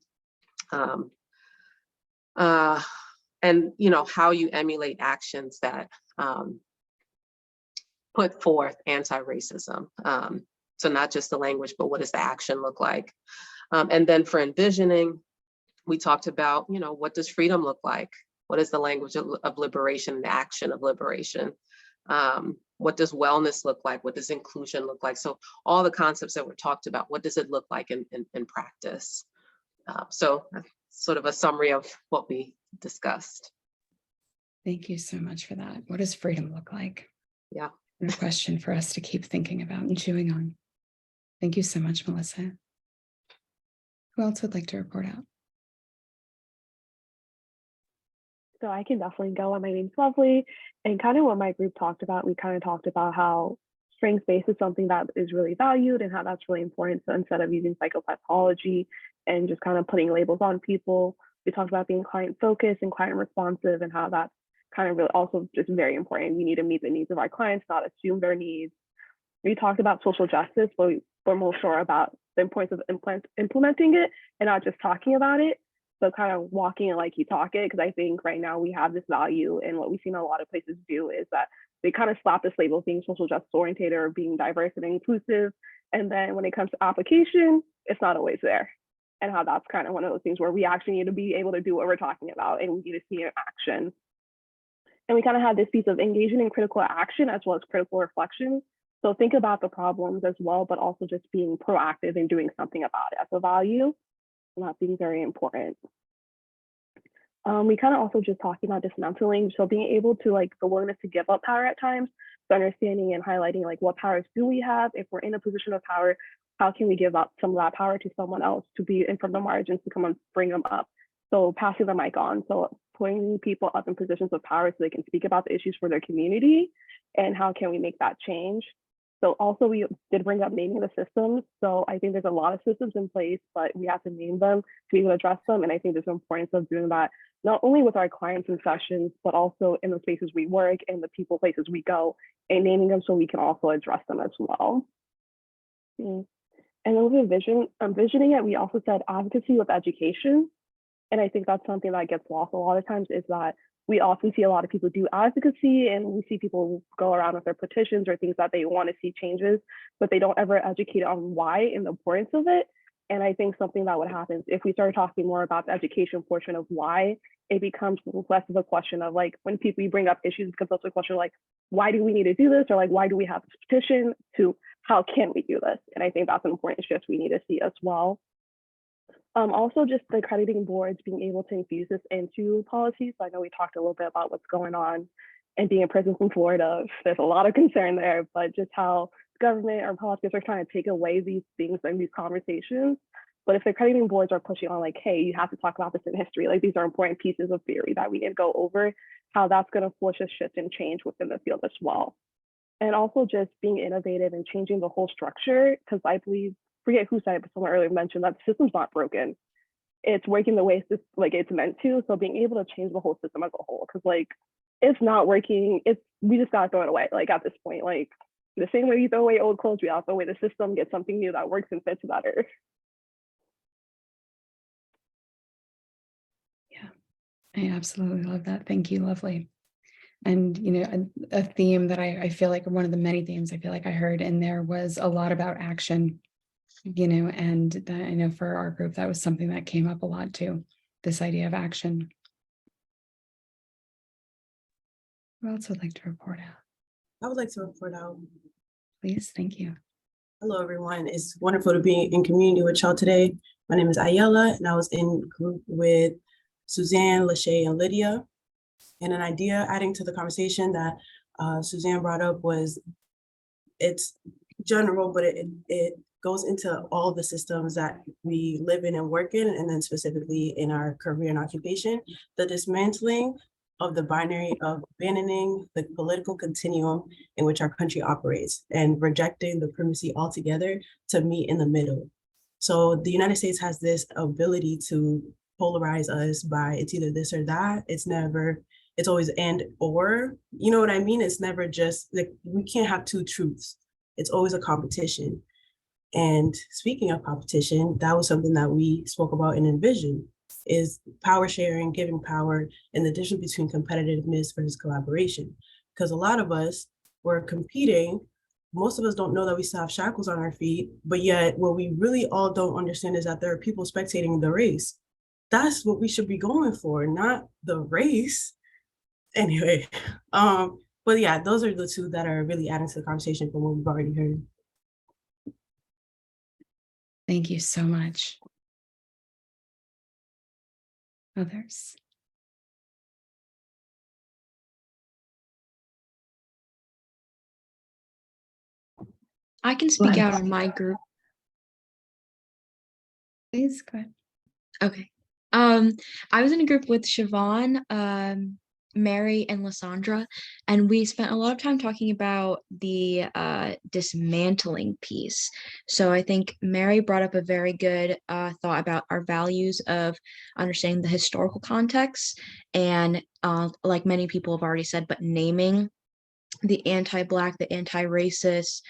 S5: and how you emulate actions that put forth anti-racism. So not just the language, but what does the action look like? And then for envisioning, we talked about, what does freedom look like? What is the language of liberation and the action of liberation? What does wellness look like? What does inclusion look like? So all the concepts that were talked about, what does it look like in practice? So sort of a summary of what we discussed.
S2: Thank you so much for that. What does freedom look like?
S5: Yeah.
S2: And a question for us to keep thinking about and chewing on. Thank you so much, Melissa. Who else would like to report out?
S6: So I can definitely go. My name's Lovely. And kind of what my group talked about, we kind of talked about how strengths-based is something that is really valued and how that's really important. So instead of using psychopathology and just kind of putting labels on people, we talked about being client-focused and client-responsive, and how that's kind of really also just very important. We need to meet the needs of our clients, not assume their needs. We talked about social justice, but we're more sure about the importance of implementing it and not just talking about it. So kind of walking it like you talk it, because I think right now we have this value, and what we've seen a lot of places do is that they kind of slap this label of being social justice oriented or being diverse and inclusive. And then when it comes to application, it's not always there. And how that's kind of one of those things where we actually need to be able to do what we're talking about, and we need to see it in action. And we kind of have this piece of engaging in critical action as well as critical reflection. So think about the problems as well, but also just being proactive and doing something about it as a value, and that being very important. We kind of also just talking about dismantling. So being able to the willingness to give up power at times, so understanding and highlighting what powers do we have. If we're in a position of power, how can we give up some of that power to someone else to be in from the margins to come and bring them up? So passing the mic on. So putting people up in positions of power so they can speak about the issues for their community, and how can we make that change? So also we did bring up naming the systems. So I think there's a lot of systems in place, but we have to name them to be able to address them. And I think there's an importance of doing that, not only with our clients and sessions, but also in the spaces we work and the places we go, and naming them so we can also address them as well. And then with envisioning it, we also said advocacy with education. And I think that's something that gets lost a lot of times, is that we often see a lot of people do advocacy, and we see people go around with their petitions or things that they want to see changes, but they don't ever educate on why and the importance of it. And I think something that would happen is if we start talking more about the education portion of why, it becomes less of a question of when people bring up issues, it becomes also a question of why do we need to do this, or why do we have this petition, to how can we do this? And I think that's an important shift we need to see as well. Also just the accrediting boards being able to infuse this into policies. So I know we talked a little bit about what's going on and being a prison from Florida. There's a lot of concern there, but just how government or politics are trying to take away these things and these conversations. But if the accrediting boards are pushing on hey, you have to talk about this in history, these are important pieces of theory that we need to go over, how that's going to force a shift and change within the field as well. And also just being innovative and changing the whole structure, because I believe, forget who said it, but someone earlier mentioned that the system's not broken. It's working the way it's meant to. So being able to change the whole system as a whole, because it's not working. We just gotta throw it away. At this point, the same way we throw away old clothes, we also throw away the system, get something new that works and fits better.
S2: Yeah, I absolutely love that. Thank you, Lovely. And a theme that I feel one of the many themes I feel I heard in there was a lot about action. And that, I know for our group, that was something that came up a lot too, this idea of action. Who else would like to report out?
S7: I would like to report out.
S2: Please, thank you.
S7: Hello, everyone. It's wonderful to be in community with y'all today. My name is Ayala, and I was in group with Suzanne, Lachey, and Lydia. And an idea adding to the conversation that Suzanne brought up was, it's general, but it goes into all the systems that we live in and work in, and then specifically in our career and occupation, the dismantling of the binary of abandoning the political continuum in which our country operates and rejecting the primacy altogether to meet in the middle. So the United States has this ability to polarize us by it's either this or that. It's always and or, you know what I mean? It's never just like, we can't have two truths. It's always a competition. And speaking of competition, that was something that we spoke about in Envision, is power sharing, giving power, and the difference between competitiveness versus collaboration. Because a lot of us were competing. Most of us don't know that we still have shackles on our feet, but yet what we really all don't understand is that there are people spectating the race. That's what we should be going for, not the race. Anyway, but yeah, those are the two that are really adding to the conversation from what we've already heard.
S2: Thank you so much. Others?
S8: I can speak
S2: ahead.
S8: out on my group.
S2: Please go ahead.
S8: Okay. I was in a group with Siobhan, Mary, and Lysandra, and we spent a lot of time talking about the dismantling piece. So I think Mary brought up a very good thought about our values of understanding the historical context, and like many people have already said, but naming the anti-Black, the anti-racist,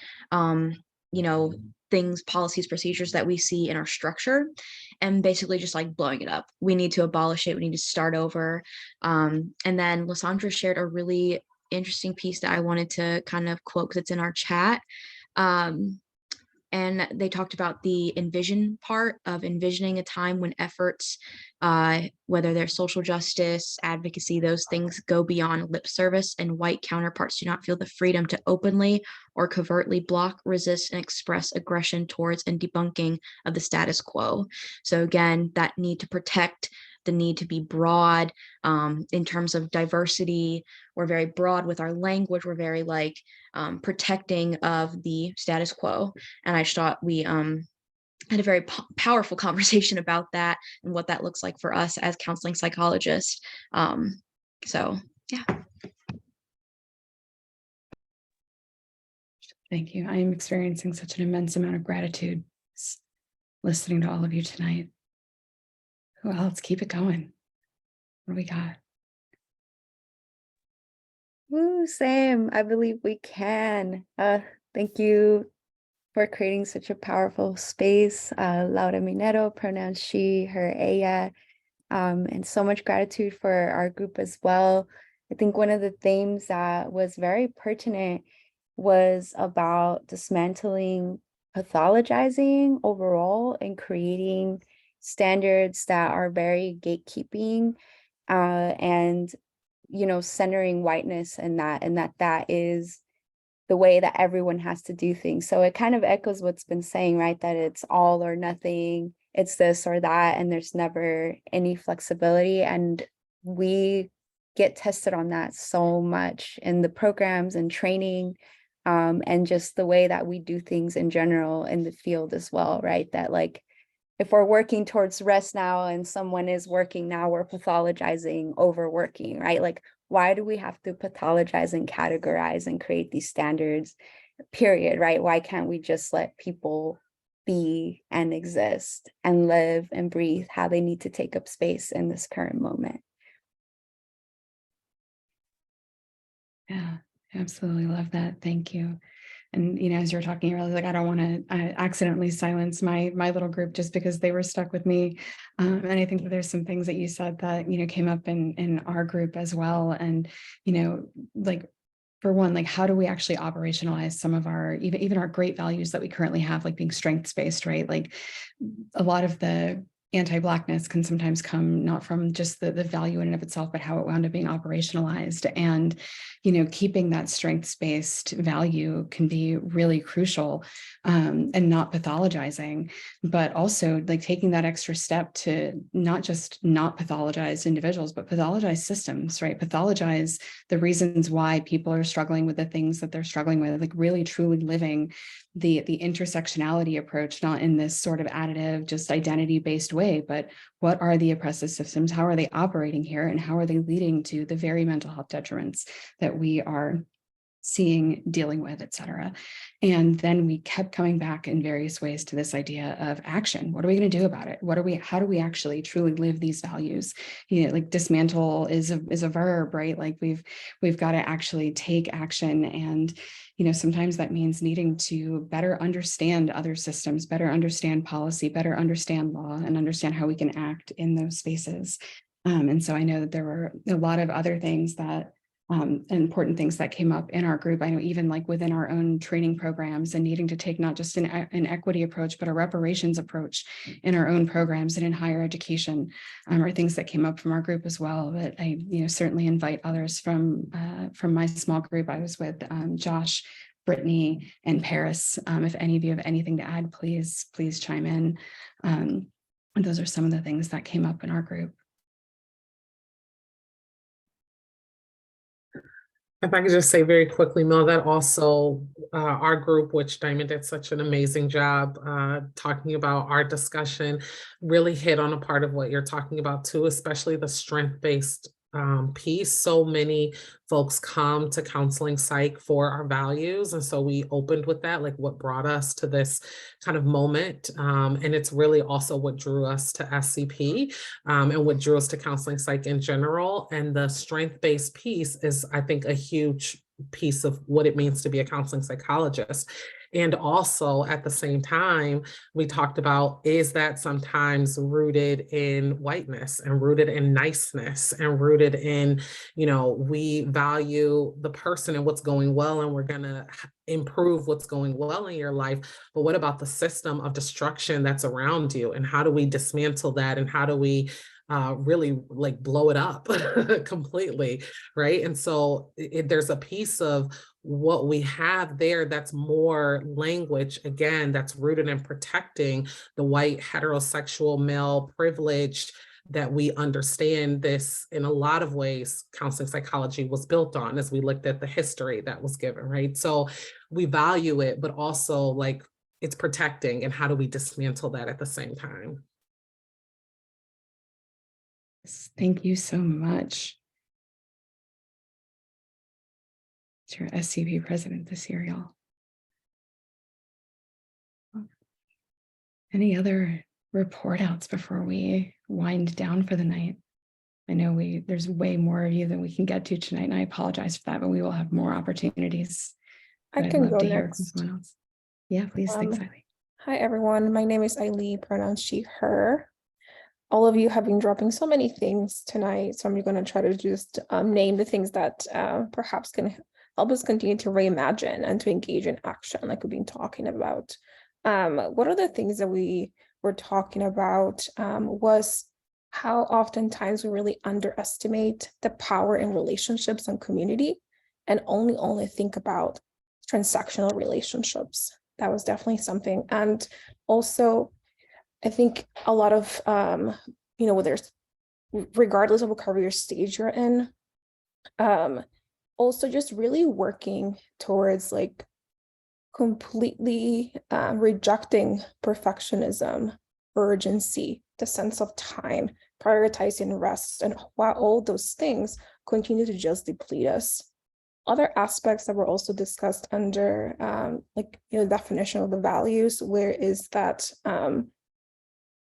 S8: things, policies, procedures that we see in our structure, and basically just like blowing it up. We need to abolish it. We need to start over. And then Lysandra shared a really interesting piece that I wanted to kind of quote because it's in our chat. And they talked about the envision part of envisioning a time when efforts, whether they're social justice, advocacy, those things go beyond lip service, and white counterparts do not feel the freedom to openly or covertly block, resist, and express aggression towards and debunking of the status quo. So again, that need to protect, the need to be broad in terms of diversity. We're very broad with our language. We're very protecting of the status quo. And I just thought we had a very powerful conversation about that and what that looks like for us as counseling psychologists. So yeah.
S2: Thank you. I am experiencing such an immense amount of gratitude listening to all of you tonight. Who else? Keep it going. What do we got?
S9: Woo, Sam, I believe we can. Thank you for creating such a powerful space. Laura Minero, pronouns she, her, ella, and so much gratitude for our group as well. I think one of the themes that was very pertinent was about dismantling pathologizing overall and creating standards that are very gatekeeping and centering whiteness and that is the way that everyone has to do things. So it kind of echoes what's been saying, right? That it's all or nothing, it's this or that, and there's never any flexibility. And we get tested on that so much in the programs and training, and just the way that we do things in general in the field as well, right? That if we're working towards rest now and someone is working now, we're pathologizing overworking, right? Why do we have to pathologize and categorize and create these standards, period, right? Why can't we just let people be and exist and live and breathe how they need to take up space in this current moment?
S2: Yeah, absolutely love that. Thank you. And, as you were talking, you're really I don't want to accidentally silence my little group just because they were stuck with me. And I think that there's some things that you said that, came up in our group as well. And, for one, like, how do we actually operationalize some of our, even our great values that we currently have, like being strengths-based, right? Like a lot of the anti-Blackness can sometimes come not from just the value in and of itself, but how it wound up being operationalized. And, keeping that strengths-based value can be really crucial, and not pathologizing, but also like taking that extra step to not just not pathologize individuals, but pathologize systems, right? Pathologize the reasons why people are struggling with the things that they're struggling with, like really truly living the intersectionality approach, not in this sort of additive, just identity-based way, but what are the oppressive systems? How are they operating here? And how are they leading to the very mental health detriments that we are seeing, dealing with, et cetera. And then we kept coming back in various ways to this idea of action. What are we going to do about it? How do we actually truly live these values? Like dismantle is a verb, right? Like we've got to actually take action. And, sometimes that means needing to better understand other systems, better understand policy, better understand law, and understand how we can act in those spaces. And so I know that there were a lot of other things that important things that came up in our group. I know even like within our own training programs and needing to take not just an equity approach, but a reparations approach in our own programs and in higher education are things that came up from our group as well. But I, certainly invite others from my small group. I was with Josh, Brittany, and Paris. If any of you have anything to add, please chime in. And those are some of the things that came up in our group.
S1: If I could just say very quickly, Mel, that also our group, which Diamond did such an amazing job talking about our discussion, really hit on a part of what you're talking about too, especially the strength-based piece. So many folks come to counseling psych for our values. And so we opened with that, like what brought us to this kind of moment. And it's really also what drew us to SCP and what drew us to counseling psych in general. And the strength-based piece is, I think, a huge piece of what it means to be a counseling psychologist. And also at the same time, we talked about, is that sometimes rooted in whiteness and rooted in niceness and rooted in, we value the person and what's going well, and we're going to improve what's going well in your life. But what about the system of destruction that's around you? And how do we dismantle that? And how do we really like blow it up completely, right? And so there's a piece of what we have there that's more language, again, that's rooted in protecting the white heterosexual male privilege, that we understand this in a lot of ways. Counseling psychology was built on, as we looked at the history that was given, right? So we value it, but also like it's protecting, and how do we dismantle that at the same time?
S2: Thank you so much. It's your SCP president this year, y'all. Any other report outs before we wind down for the night? I know there's way more of you than we can get to tonight, and I apologize for that, but we will have more opportunities.
S10: I can go next.
S2: Yeah, please. Thanks, Eileen.
S10: Hi, everyone. My name is Eileen, pronounced she, her. All of you have been dropping so many things tonight, so I'm going to try to just name the things that perhaps can help us continue to reimagine and to engage in action, like we've been talking about. One of the things that we were talking about was how oftentimes we really underestimate the power in relationships and community, and only think about transactional relationships. That was definitely something. And also, I think a lot of, whether it's regardless of what career stage you're in, also just really working towards like completely rejecting perfectionism, urgency, the sense of time, prioritizing rest, and while all those things continue to just deplete us. Other aspects that were also discussed under definition of the values, where is that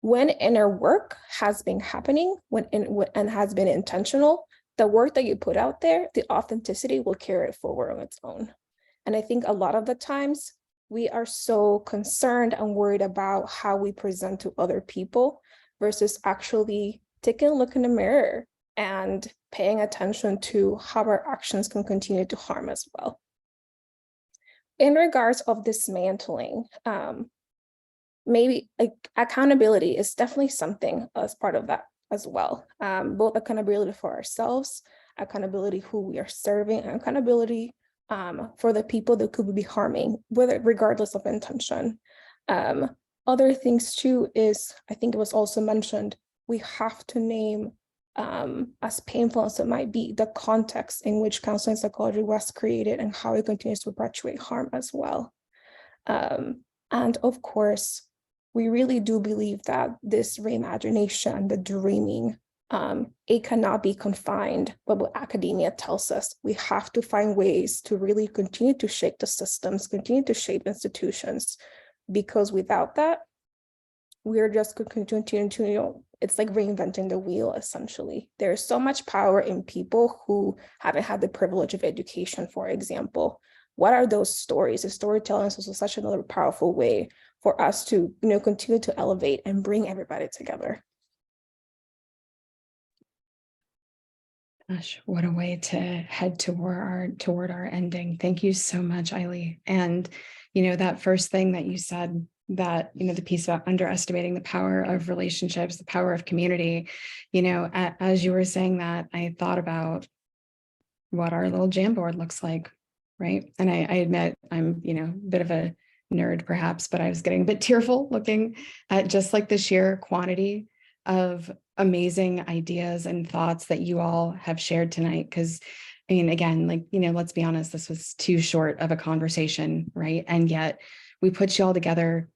S10: when inner work has been happening, and has been intentional, the work that you put out there, the authenticity will carry it forward on its own. And I think a lot of the times we are so concerned and worried about how we present to other people versus actually taking a look in the mirror and paying attention to how our actions can continue to harm as well. In regards of dismantling, maybe accountability is definitely something as part of that as well. Both accountability for ourselves, accountability who we are serving, and accountability for the people that could be harming, whether regardless of intention. Other things too is, I think it was also mentioned, we have to name, as painful as it might be, the context in which counseling psychology was created and how it continues to perpetuate harm as well. And of course, we really do believe that this reimagination, the dreaming, it cannot be confined, but what academia tells us, we have to find ways to really continue to shape the systems, continue to shape institutions, because without that, we're just going to continue to, it's like reinventing the wheel, essentially. There's so much power in people who haven't had the privilege of education, for example. What are those stories? The storytelling is also such another powerful way for us to, continue to elevate and bring everybody together.
S2: Gosh, what a way to head toward our ending. Thank you so much, Eileen. And that first thing that you said, that the piece about underestimating the power of relationships, the power of community, as you were saying that, I thought about what our little Jamboard looks like, right? And I admit I'm a bit of a nerd perhaps, but I was getting a bit tearful looking at just like the sheer quantity of amazing ideas and thoughts that you all have shared tonight. Because again, let's be honest, this was too short of a conversation, right? And yet we put you all together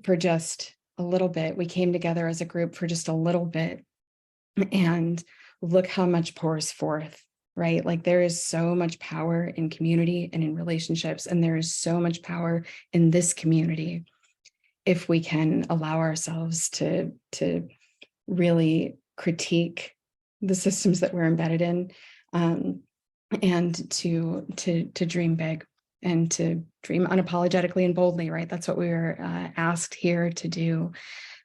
S2: for just a little bit. We came together as a group for just a little bit, and look how much pours forth, right? Like there is so much power in community and in relationships, and there is so much power in this community if we can allow ourselves to really critique the systems that we're embedded in, and to dream big and to dream unapologetically and boldly, right? That's what we were asked here to do.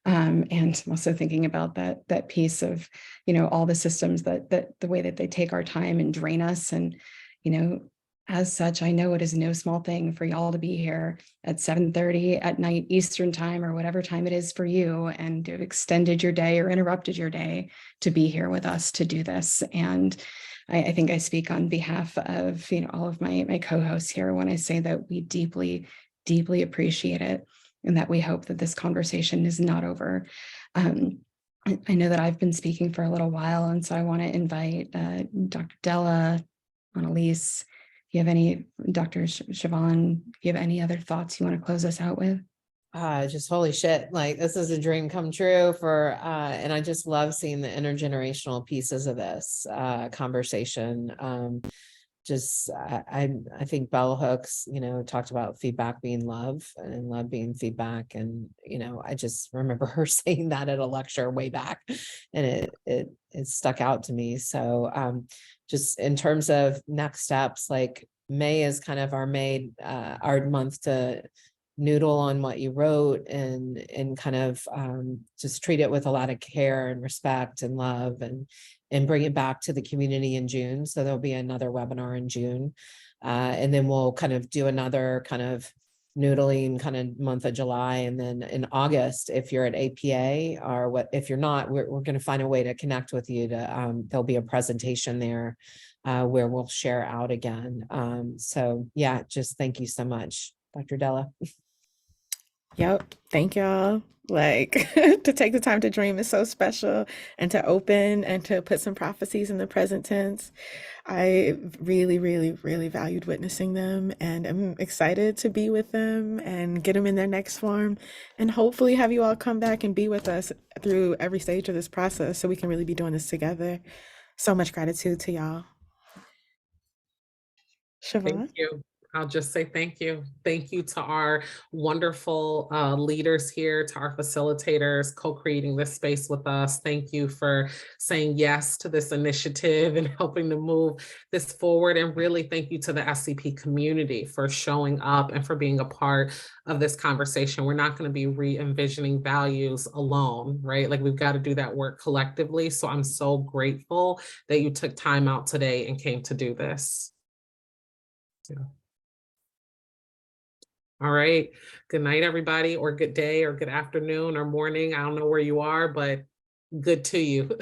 S2: And I'm also thinking about that piece of, all the systems that the way that they take our time and drain us. And, as such, I know it is no small thing for y'all to be here at 7:30 at night Eastern time, or whatever time it is for you, and to have extended your day or interrupted your day to be here with us to do this. And I think I speak on behalf of all of my co-hosts here when I say that we deeply, deeply appreciate it, and that we hope that this conversation is not over. I know that I've been speaking for a little while, and so I want to invite Dr. Della, Annalise, if you have any, Dr. Siobhan, if you have any other thoughts you want to close us out with.
S4: Just holy shit, like this is a dream come true for and I just love seeing the intergenerational pieces of this conversation. I think bell hooks, talked about feedback being love and love being feedback, and I just remember her saying that at a lecture way back, and it stuck out to me. So just in terms of next steps, like May is kind of our month to noodle on what you wrote, and kind of just treat it with a lot of care and respect and love, and bring it back to the community in June. So there'll be another webinar in June. And then we'll kind of do another kind of noodling kind of month of July. And then in August, if you're at APA, or if you're not, we're going to find a way to connect with you there'll be a presentation there where we'll share out again. So yeah, just thank you so much, Dr. Della.
S3: Yep. Thank y'all. Like to take the time to dream is so special, and to open and to put some prophecies in the present tense. I really, really, really valued witnessing them, and I'm excited to be with them and get them in their next form, and hopefully have you all come back and be with us through every stage of this process so we can really be doing this together. So much gratitude to y'all. Siobhan?
S1: Thank you. I'll just say thank you. Thank you to our wonderful leaders here, to our facilitators co-creating this space with us. Thank you for saying yes to this initiative and helping to move this forward. And really thank you to the SCP community for showing up and for being a part of this conversation. We're not going to be re-envisioning values alone, right? Like we've got to do that work collectively. So I'm so grateful that you took time out today and came to do this. Yeah. All right. Good night, everybody, or good day, or good afternoon, or morning. I don't know where you are, but good to you.